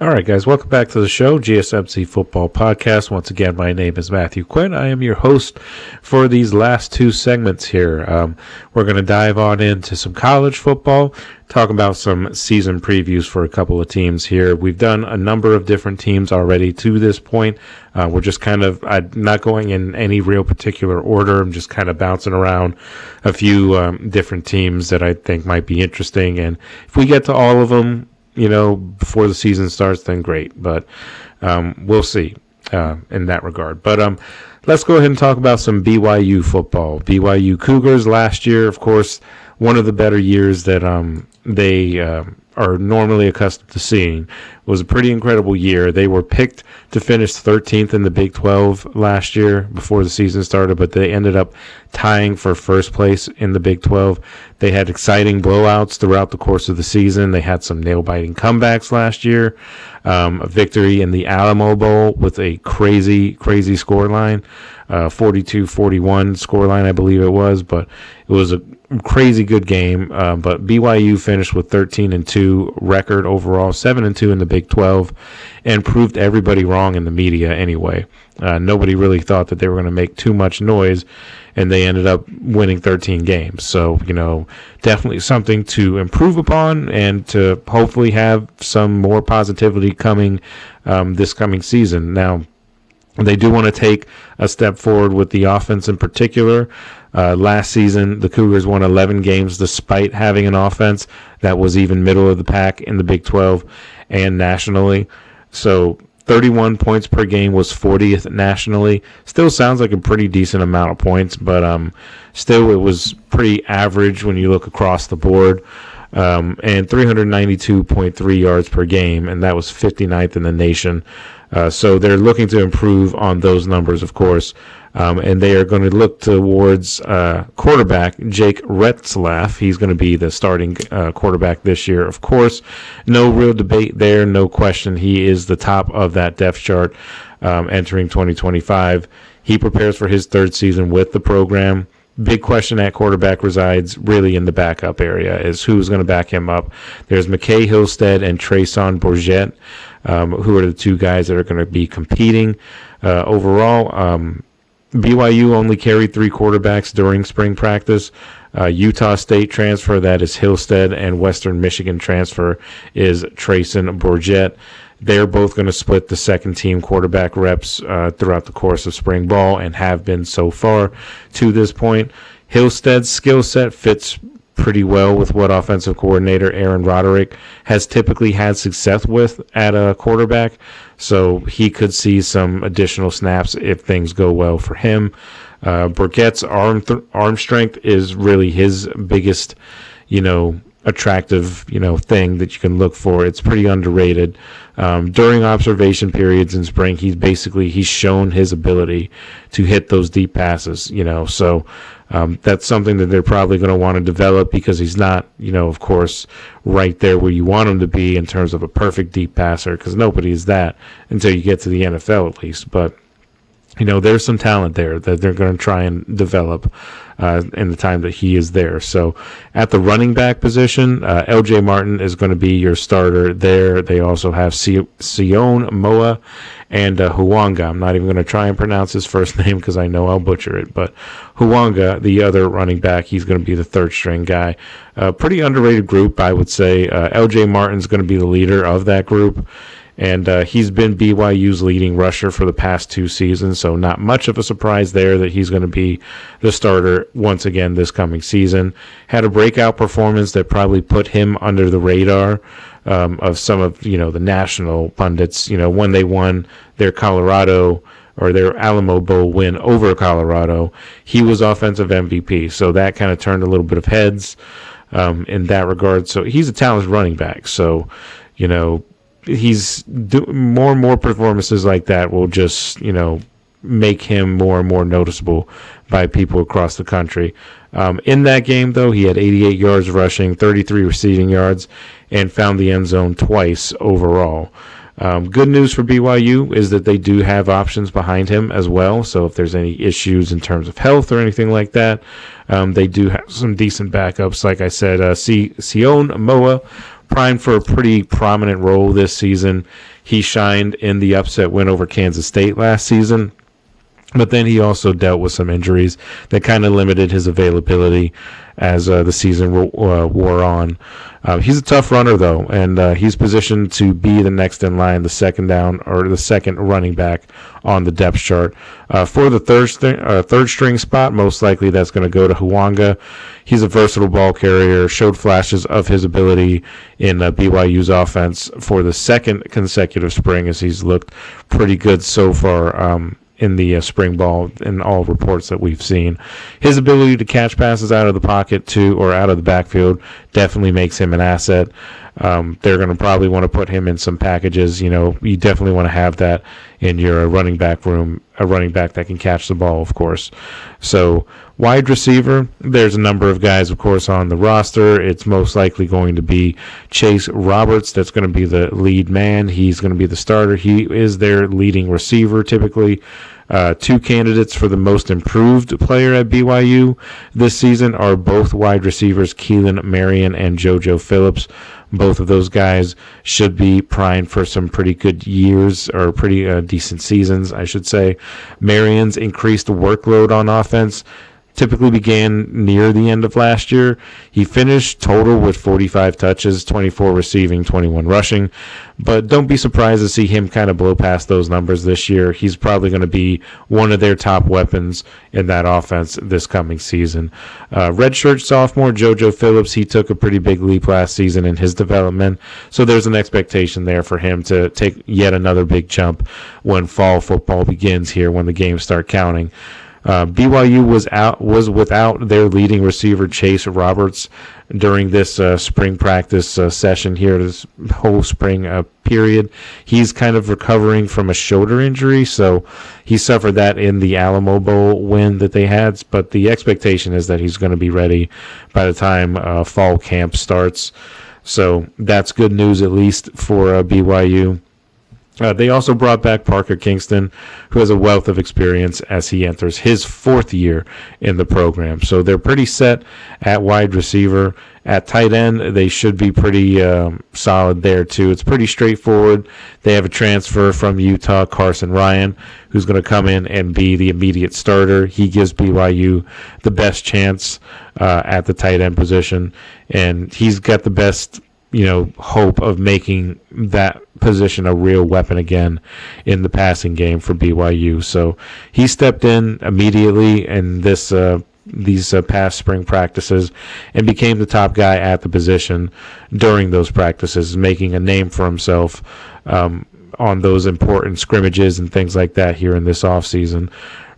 All right, guys, welcome back to the show, GSMC Football Podcast. Once again, my name is Matthew Quinn. I am your host for these last two segments here. We're going to dive on into some college football, talk about some season previews for a couple of teams here. We've done a number of different teams already to this point. We're just kind of not going in any real particular order. I'm just kind of bouncing around a few different teams that I think might be interesting. And if we get to all of them, before the season starts, then great. But we'll see in that regard. But let's go ahead and talk about some BYU football. BYU Cougars last year, of course, one of the better years that they are normally accustomed to seeing. It was a pretty incredible year. They were picked to finish 13th in the Big 12 last year before the season started, but they ended up tying for first place in the Big 12. They had exciting blowouts throughout the course of the season. They had some nail-biting comebacks last year. A victory in the Alamo Bowl with a crazy scoreline, 42-41 scoreline, I believe it was, but it was a crazy good game. But BYU finished with 13-2 record overall, 7-2 in the Big 12, and proved everybody wrong in the media anyway. Nobody really thought that they were going to make too much noise, and they ended up winning 13 games. So, definitely something to improve upon and to hopefully have some more positivity coming this coming season. Now, they do want to take a step forward with the offense in particular. Last season, the Cougars won 11 games despite having an offense that was even middle of the pack in the Big 12 and nationally. So 31 points per game was 40th nationally. Still sounds like a pretty decent amount of points, but still it was pretty average when you look across the board. And 392.3 yards per game, and that was 59th in the nation. So they're looking to improve on those numbers, of course, and they are going to look towards quarterback Jake Retzlaff. He's going to be the starting quarterback this year, of course. No real debate there, no question. He is the top of that depth chart entering 2025. He prepares for his third season with the program. big question at quarterback resides really in the backup area, is who's going to back him up. There's McKay Hillstead and Treson Bourget, who are the two guys that are going to be competing. Overall, BYU only carried 3 quarterbacks during spring practice. Utah State transfer, that is Hillstead, and Western Michigan transfer is Treson Bourget. They're both going to split the second-team quarterback reps throughout the course of spring ball and have been so far to this point. Hillstead's skill set fits pretty well with what offensive coordinator Aaron Roderick has typically had success with at a quarterback, so he could see some additional snaps if things go well for him. Burkett's arm strength is really his biggest, attractive, thing that you can look for. It's pretty underrated. During observation periods in spring, he's shown his ability to hit those deep passes, so that's something that they're probably going to want to develop, because he's not, of course, right there where you want him to be in terms of a perfect deep passer, because nobody is that until you get to the NFL at least. But there's some talent there that they're going to try and develop in the time that he is there. So at the running back position, LJ Martin is going to be your starter there. They also have Sion Moa and Huanga. I'm not even going to try and pronounce his first name because I know I'll butcher it. But Huanga, the other running back, he's going to be the third string guy. Pretty underrated group, I would say. LJ Martin's going to be the leader of that group. And he's been BYU's leading rusher for the past 2 seasons, so not much of a surprise there that he's going to be the starter once again this coming season. Had a breakout performance that probably put him under the radar of some of the national pundits. When they won their Colorado or their Alamo Bowl win over Colorado, he was offensive MVP, so that kind of turned a little bit of heads in that regard. So he's a talented running back. So he's more and more performances like that will just, make him more and more noticeable by people across the country. In that game, though, he had 88 yards rushing, 33 receiving yards, and found the end zone twice overall. Good news for BYU is that they do have options behind him as well. So if there's any issues in terms of health or anything like that, they do have some decent backups. Like I said, Sion Moa, primed for a pretty prominent role this season. He shined in the upset win over Kansas State last season, but then he also dealt with some injuries that kind of limited his availability as the season wore on. He's a tough runner, though, and he's positioned to be the next in line, the second down or the second running back on the depth chart. For the third string spot, most likely that's going to go to Huanga. He's a versatile ball carrier, showed flashes of his ability in BYU's offense for the second consecutive spring, as he's looked pretty good so far in the spring ball in all reports that we've seen. His ability to catch passes out of the pocket too, or out of the backfield, definitely makes him an asset. They're going to probably want to put him in some packages. You definitely want to have that in your running back room, a running back that can catch the ball, of course. So wide receiver, there's a number of guys, of course, on the roster. It's most likely going to be Chase Roberts. That's going to be the lead man. He's going to be the starter. He is their leading receiver typically. 2 candidates for the most improved player at BYU this season are both wide receivers, Keelan Marion and JoJo Phillips. Both of those guys should be primed for some pretty good years, or pretty decent seasons, I should say. Marion's increased workload on offense typically began near the end of last year. He finished total with 45 touches, 24 receiving, 21 rushing. But don't be surprised to see him kind of blow past those numbers this year. He's probably going to be one of their top weapons in that offense this coming season. Redshirt sophomore JoJo Phillips, he took a pretty big leap last season in his development. So there's an expectation there for him to take yet another big jump when fall football begins here, when the games start counting. BYU was without their leading receiver Chase Roberts during this spring practice session here, this whole spring period. He's kind of recovering from a shoulder injury, so he suffered that in the Alamo Bowl win that they had, but the expectation is that he's going to be ready by the time fall camp starts. So that's good news, at least for BYU. They also brought back Parker Kingston, who has a wealth of experience as he enters his 4th year in the program. So they're pretty set at wide receiver. At tight end, they should be pretty solid there, too. It's pretty straightforward. They have a transfer from Utah, Carson Ryan, who's going to come in and be the immediate starter. He gives BYU the best chance at the tight end position, and he's got the best hope of making that position a real weapon again in the passing game for BYU. So he stepped in immediately in these past spring practices and became the top guy at the position during those practices, making a name for himself on those important scrimmages and things like that here in this offseason.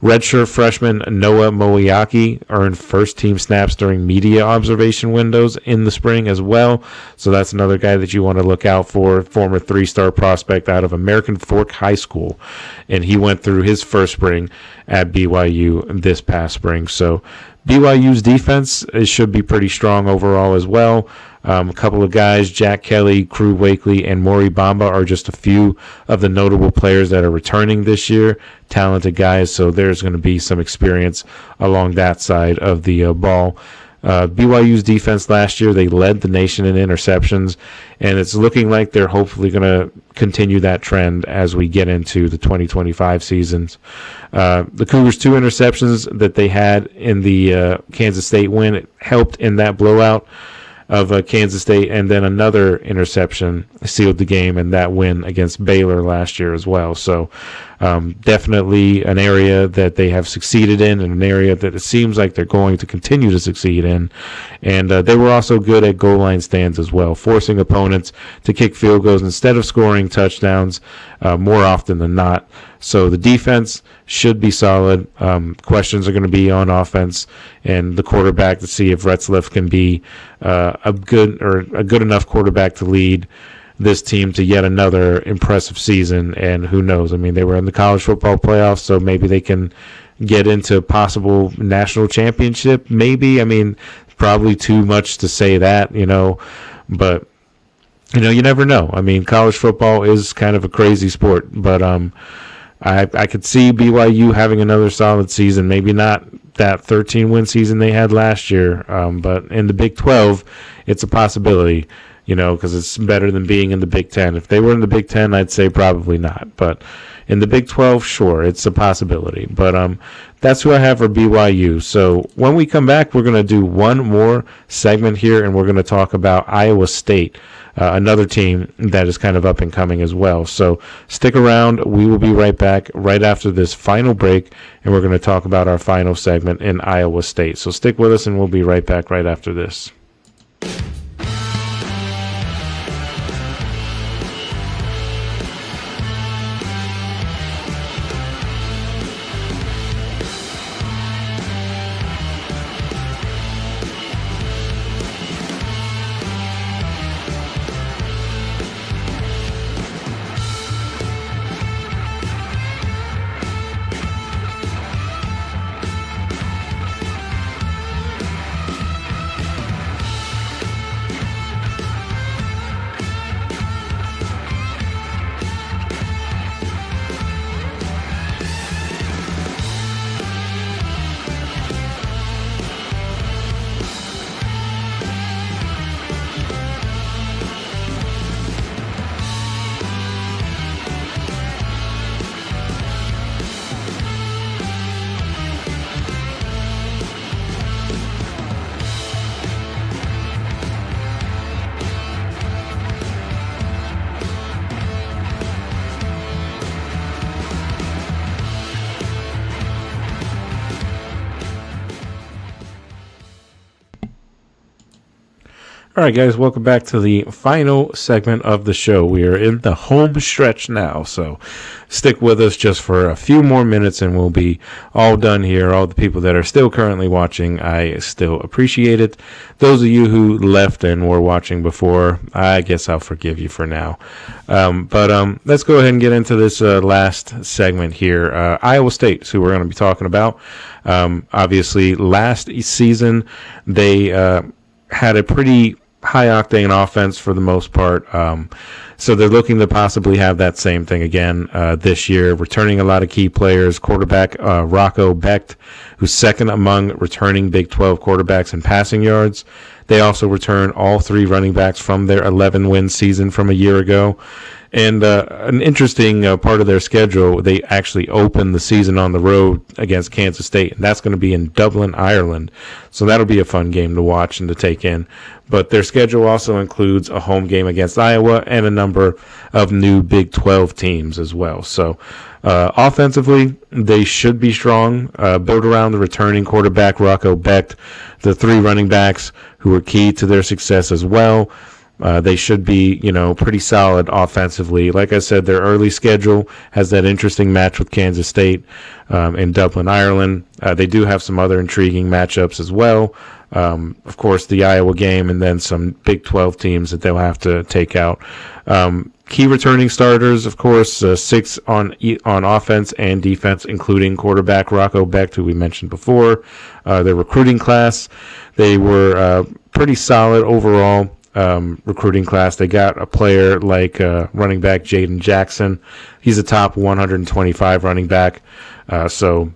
Redshirt freshman Noah Moiaki earned first-team snaps during media observation windows in the spring as well. So that's another guy that you want to look out for, former 3-star prospect out of American Fork High School. And he went through his first spring at BYU this past spring. So BYU's defense should be pretty strong overall as well. A couple of guys, Jack Kelly, Crew Wakely, and Maury Bamba are just a few of the notable players that are returning this year. Talented guys, so there's going to be some experience along that side of the ball. BYU's defense last year, they led the nation in interceptions, and it's looking like they're hopefully going to continue that trend as we get into the 2025 seasons. The Cougars' 2 interceptions that they had in the Kansas State win, it helped in that blowout of Kansas State, and then another interception sealed the game in that win against Baylor last year as well. So definitely an area that they have succeeded in, and an area that it seems like they're going to continue to succeed in. And they were also good at goal line stands as well, forcing opponents to kick field goals instead of scoring touchdowns more often than not. So the defense should be solid. Questions are going to be on offense and the quarterback to see if Retzlaff can be a good enough quarterback to lead this team to yet another impressive season. And who knows? I mean, they were in the college football playoffs, so maybe they can get into possible national championship. Maybe. I mean, probably too much to say that, but you never know. I mean, college football is kind of a crazy sport, but I could see BYU having another solid season. Maybe not that 13-win season they had last year, but in the Big 12, it's a possibility, because it's better than being in the Big 10. If they were in the Big 10, I'd say probably not. But in the Big 12, sure, it's a possibility. But that's who I have for BYU. So when we come back, we're going to do one more segment here, and we're going to talk about Iowa State. Another team that is kind of up and coming as well. So stick around. We will be right back right after this final break, and we're going to talk about our final segment in Iowa State. So stick with us, and we'll be right back right after this. All right, guys, welcome back to the final segment of the show. We are in the home stretch now, so stick with us just for a few more minutes and we'll be all done here. All the people that are still currently watching, I still appreciate it. Those of you who left and were watching before, I guess I'll forgive you for now. But let's go ahead and get into this last segment here. Iowa State is who we're going to be talking about. Obviously, last season, they had a pretty high-octane offense for the most part. So they're looking to possibly have that same thing again this year, returning a lot of key players. Quarterback Rocco Becht, who's second among returning Big 12 quarterbacks in passing yards. They also return all 3 running backs from their 11-win season from a year ago. And an interesting part of their schedule, they actually open the season on the road against Kansas State, and that's going to be in Dublin, Ireland. So that'll be a fun game to watch and to take in. But their schedule also includes a home game against Iowa and a number of new Big 12 teams as well. So offensively, they should be strong, built around the returning quarterback, Rocco Becht, the 3 running backs who are key to their success as well. They should be, pretty solid offensively. Like I said, their early schedule has that interesting match with Kansas State in Dublin, Ireland. They do have some other intriguing matchups as well. Of course, the Iowa game and then some Big 12 teams that they'll have to take out. Key returning starters, of course, 6 on offense and defense, including quarterback Rocco Becht, who we mentioned before. Their recruiting class, they were pretty solid overall. Recruiting class. They got a player like running back Jaden Jackson. He's a top 125 running back. So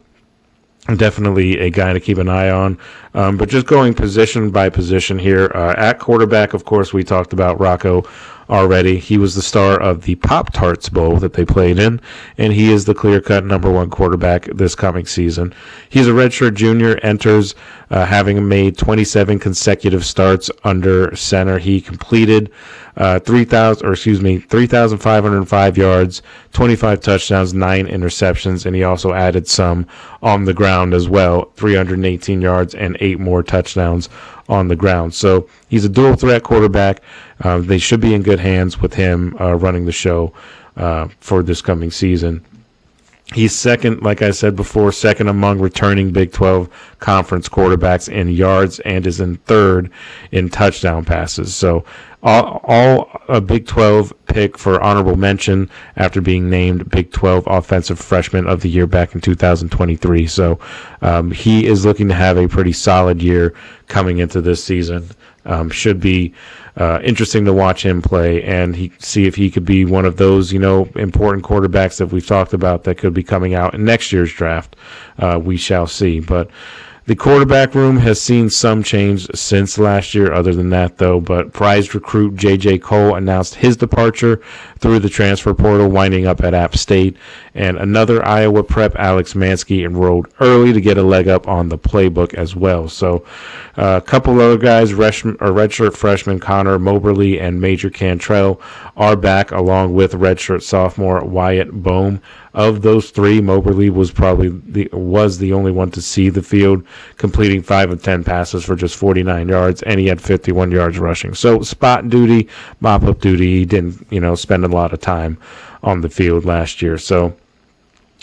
definitely a guy to keep an eye on. But just going position by position here. At quarterback, of course, we talked about Rocco already. He was the star of the Pop-Tarts Bowl that they played in, and he is the clear-cut number 1 quarterback this coming season. He's a redshirt junior, enters having made 27 consecutive starts under center. He completed 3,505 yards, 25 touchdowns, 9 interceptions, and he also added some on the ground as well, 318 yards and 8 more touchdowns on the ground. So he's a dual threat quarterback. They should be in good hands with him running the show for this coming season. He's second, like I said before, second among returning Big 12 conference quarterbacks in yards and is in third in touchdown passes. So all a Big 12 pick for honorable mention after being named Big 12 Offensive Freshman of the Year back in 2023. So he is looking to have a pretty solid year coming into this season. Should be interesting to watch him play and see if he could be one of those, important quarterbacks that we've talked about that could be coming out in next year's draft. We shall see. But the quarterback room has seen some change since last year other than that, though. But prized recruit J.J. Cole announced his departure through the transfer portal, winding up at App State. And another Iowa prep, Alex Mansky, enrolled early to get a leg up on the playbook as well. So a couple other guys, redshirt freshman Connor Moberly and Major Cantrell, are back along with redshirt sophomore Wyatt Boehm. Of those 3, Moberly was probably the only one to see the field, completing 5 of 10 passes for just 49 yards, and he had 51 yards rushing. So spot duty, mop-up duty. He didn't, spend a lot of time on the field last year. So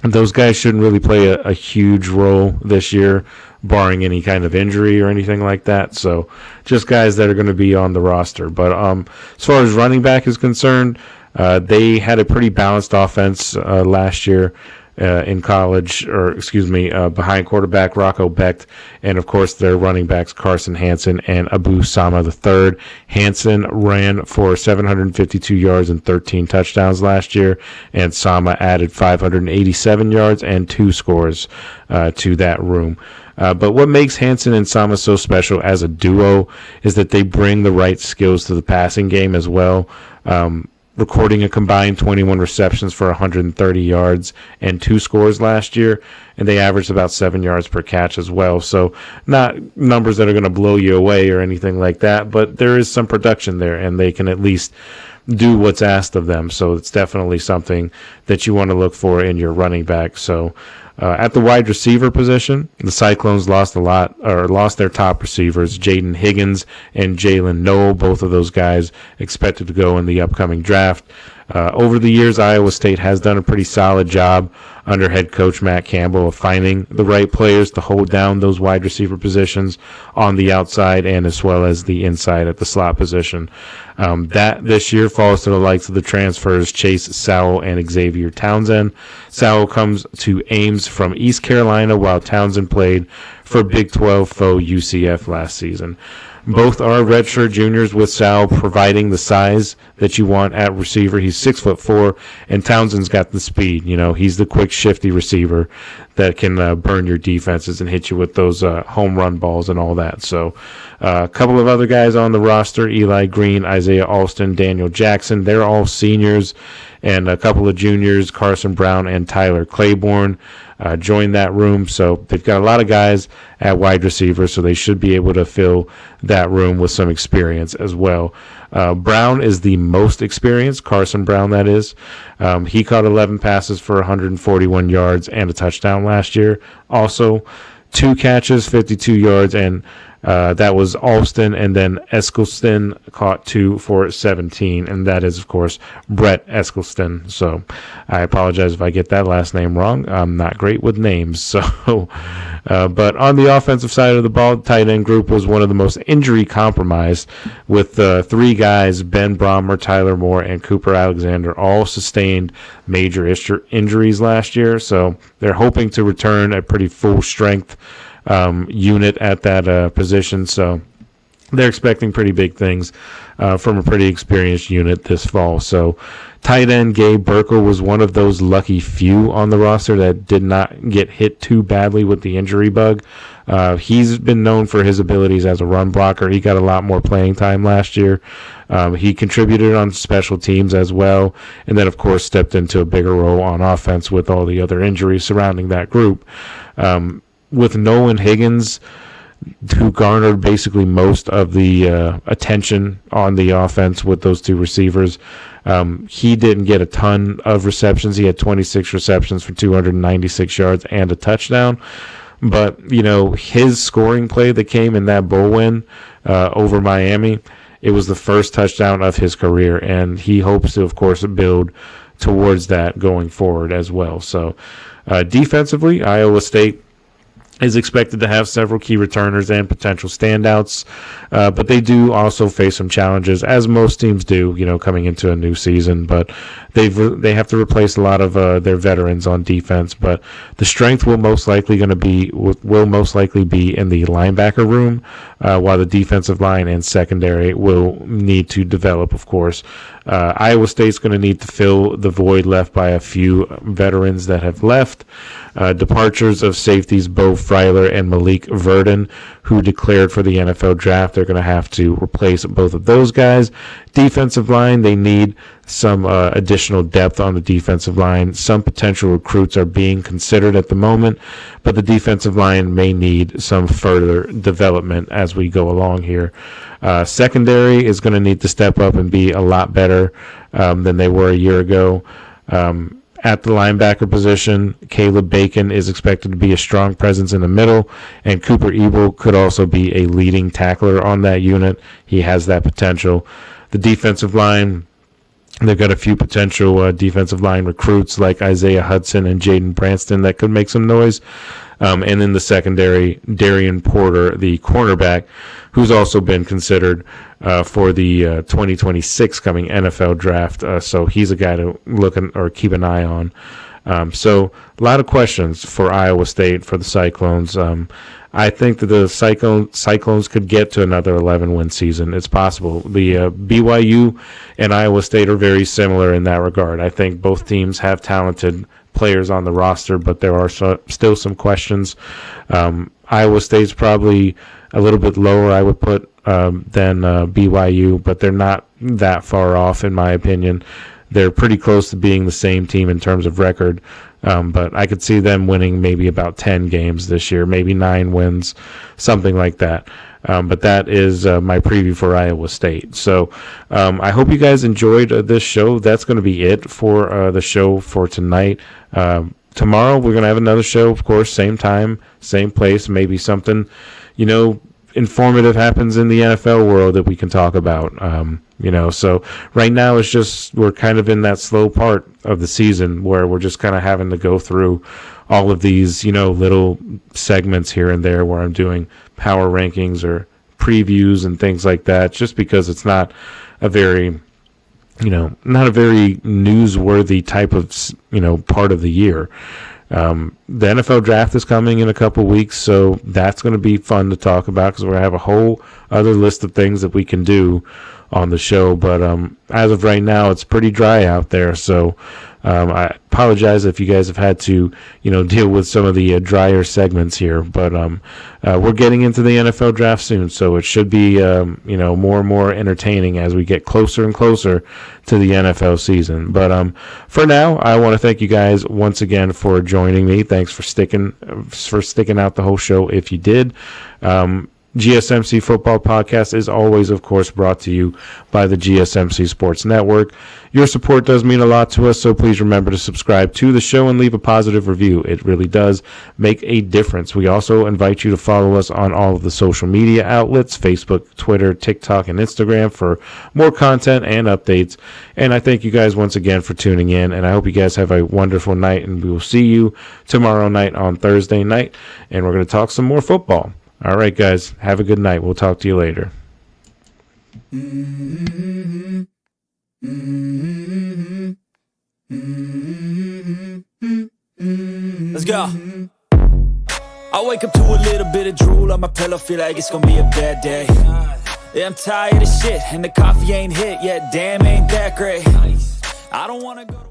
those guys shouldn't really play a huge role this year, barring any kind of injury or anything like that. So just guys that are going to be on the roster. But as far as running back is concerned, they had a pretty balanced offense last year in college, behind quarterback Rocco Becht, and of course their running backs Carson Hansen and Abu Sama III. Hansen ran for 752 yards and 13 touchdowns last year, and Sama added 587 yards and 2 scores to that room. But what makes Hansen and Sama so special as a duo is that they bring the right skills to the passing game as well. Recording a combined 21 receptions for 130 yards and 2 scores last year, and they averaged about 7 yards per catch as well. So not numbers that are going to blow you away or anything like that, but there is some production there, and they can at least do what's asked of them. So it's definitely something that you want to look for in your running back. So at the wide receiver position, the Cyclones lost their top receivers, Jaden Higgins and Jalen Noel. Both of those guys expected to go in the upcoming draft. Over the years, Iowa State has done a pretty solid job under head coach Matt Campbell of finding the right players to hold down those wide receiver positions on the outside and as well as the inside at the slot position. That this year falls to the likes of the transfers Chase Sowell and Xavier Townsend. Sowell comes to Ames from East Carolina, while Townsend played for Big 12 foe UCF last season. Both are redshirt juniors, with Sal providing the size that you want at receiver. He's 6'4", and Townsend's got the speed. He's the quick, shifty receiver that can burn your defenses and hit you with those home run balls and all that. So a couple of other guys on the roster: Eli Green, Isaiah Alston, Daniel Jackson. They're all seniors, and a couple of juniors, Carson Brown and Tyler Claiborne, joined that room. So they've got a lot of guys at wide receiver, so they should be able to fill that room with some experience as well. Brown is the most experienced, Carson Brown, that is. He caught 11 passes for 141 yards and a touchdown last year. Also, 2 catches, 52 yards, and that was Alston, and then Escalston caught 2 for 17, and that is, of course, Brett Escalston. So I apologize if I get that last name wrong. I'm not great with names. So, but on the offensive side of the ball, the tight end group was one of the most injury compromised, with 3 guys, Ben Brahmer, Tyler Moore, and Cooper Alexander, all sustained major injuries last year. So they're hoping to return a pretty full strength unit at that position. So they're expecting pretty big things from a pretty experienced unit this fall. So tight end Gabe Burkle was one of those lucky few on the roster that did not get hit too badly with the injury bug. He's been known for his abilities as a run blocker. He got a lot more playing time last year. He contributed on special teams as well, and then, of course, stepped into a bigger role on offense with all the other injuries surrounding that group. With Nolan Higgins, who garnered basically most of the attention on the offense with those 2 receivers, he didn't get a ton of receptions. He had 26 receptions for 296 yards and a touchdown. But, his scoring play that came in that bowl win over Miami, it was the first touchdown of his career, and he hopes to, of course, build towards that going forward as well. So defensively, Iowa State is expected to have several key returners and potential standouts, but they do also face some challenges, as most teams do, coming into a new season. But they have to replace a lot of their veterans on defense. But the strength will most likely be in the linebacker room, while the defensive line and secondary will need to develop, of course. Iowa State's going to need to fill the void left by a few veterans that have left. Departures of safeties Bo Freiler and Malik Verdon, who declared for the NFL draft. They're going to have to replace both of those guys. Defensive line, they need some additional depth on the defensive line. Some potential recruits are being considered at the moment, but the defensive line may need some further development as we go along here. Secondary is going to need to step up and be a lot better than they were a year ago. At the linebacker position, Caleb Bacon is expected to be a strong presence in the middle, and Cooper Ebel could also be a leading tackler on that unit. He has that potential. The defensive line, they've got a few potential defensive line recruits like Isaiah Hudson and Jaden Branston that could make some noise. And in the secondary, Darian Porter, the cornerback, who's also been considered for the 2026 coming NFL draft. So he's a guy to keep an eye on. So a lot of questions for Iowa State, for the Cyclones. I think that the Cyclones could get to another 11-win season. It's possible. The BYU and Iowa State are very similar in that regard. I think both teams have talented players on the roster, but there are still some questions. Iowa State's probably a little bit lower, I would put, than BYU, but they're not that far off, in my opinion. They're pretty close to being the same team in terms of record, but I could see them winning maybe about 10 games this year, maybe 9 wins, something like that. But that is my preview for Iowa State. So I hope you guys enjoyed this show. That's going to be it for the show for tonight. Tomorrow we're going to have another show, of course, same time, same place, maybe something, informative happens in the NFL world that we can talk about. So right now it's just, we're kind of in that slow part of the season where we're just kind of having to go through all of these, little segments here and there where I'm doing power rankings or previews and things like that, just because it's not a very, not a very newsworthy type of, part of the year. The NFL draft is coming in a couple weeks, so that's going to be fun to talk about because we're going to have a whole other list of things that we can do on the show. But as of right now, it's pretty dry out there, so I apologize if you guys have had to, deal with some of the drier segments here. But we're getting into the NFL draft soon, so it should be more and more entertaining as we get closer and closer to the NFL season. But for now, I want to thank you guys once again for joining me. Thanks for sticking out the whole show if you did. GSMC Football Podcast is always, of course, brought to you by the GSMC Sports Network. Your support does mean a lot to us, so please remember to subscribe to the show and leave a positive review. It really does make a difference. We also invite you to follow us on all of the social media outlets, Facebook, Twitter, TikTok, and Instagram for more content and updates. And I thank you guys once again for tuning in, and I hope you guys have a wonderful night, and we will see you tomorrow night on Thursday night, and we're going to talk some more football. All right, guys, have a good night. We'll talk to you later. Let's go. I wake up to a little bit of drool on my pillow, feel like it's gonna be a bad day. Yeah, I'm tired of shit, and the coffee ain't hit yet. Damn, ain't that great. I don't wanna go to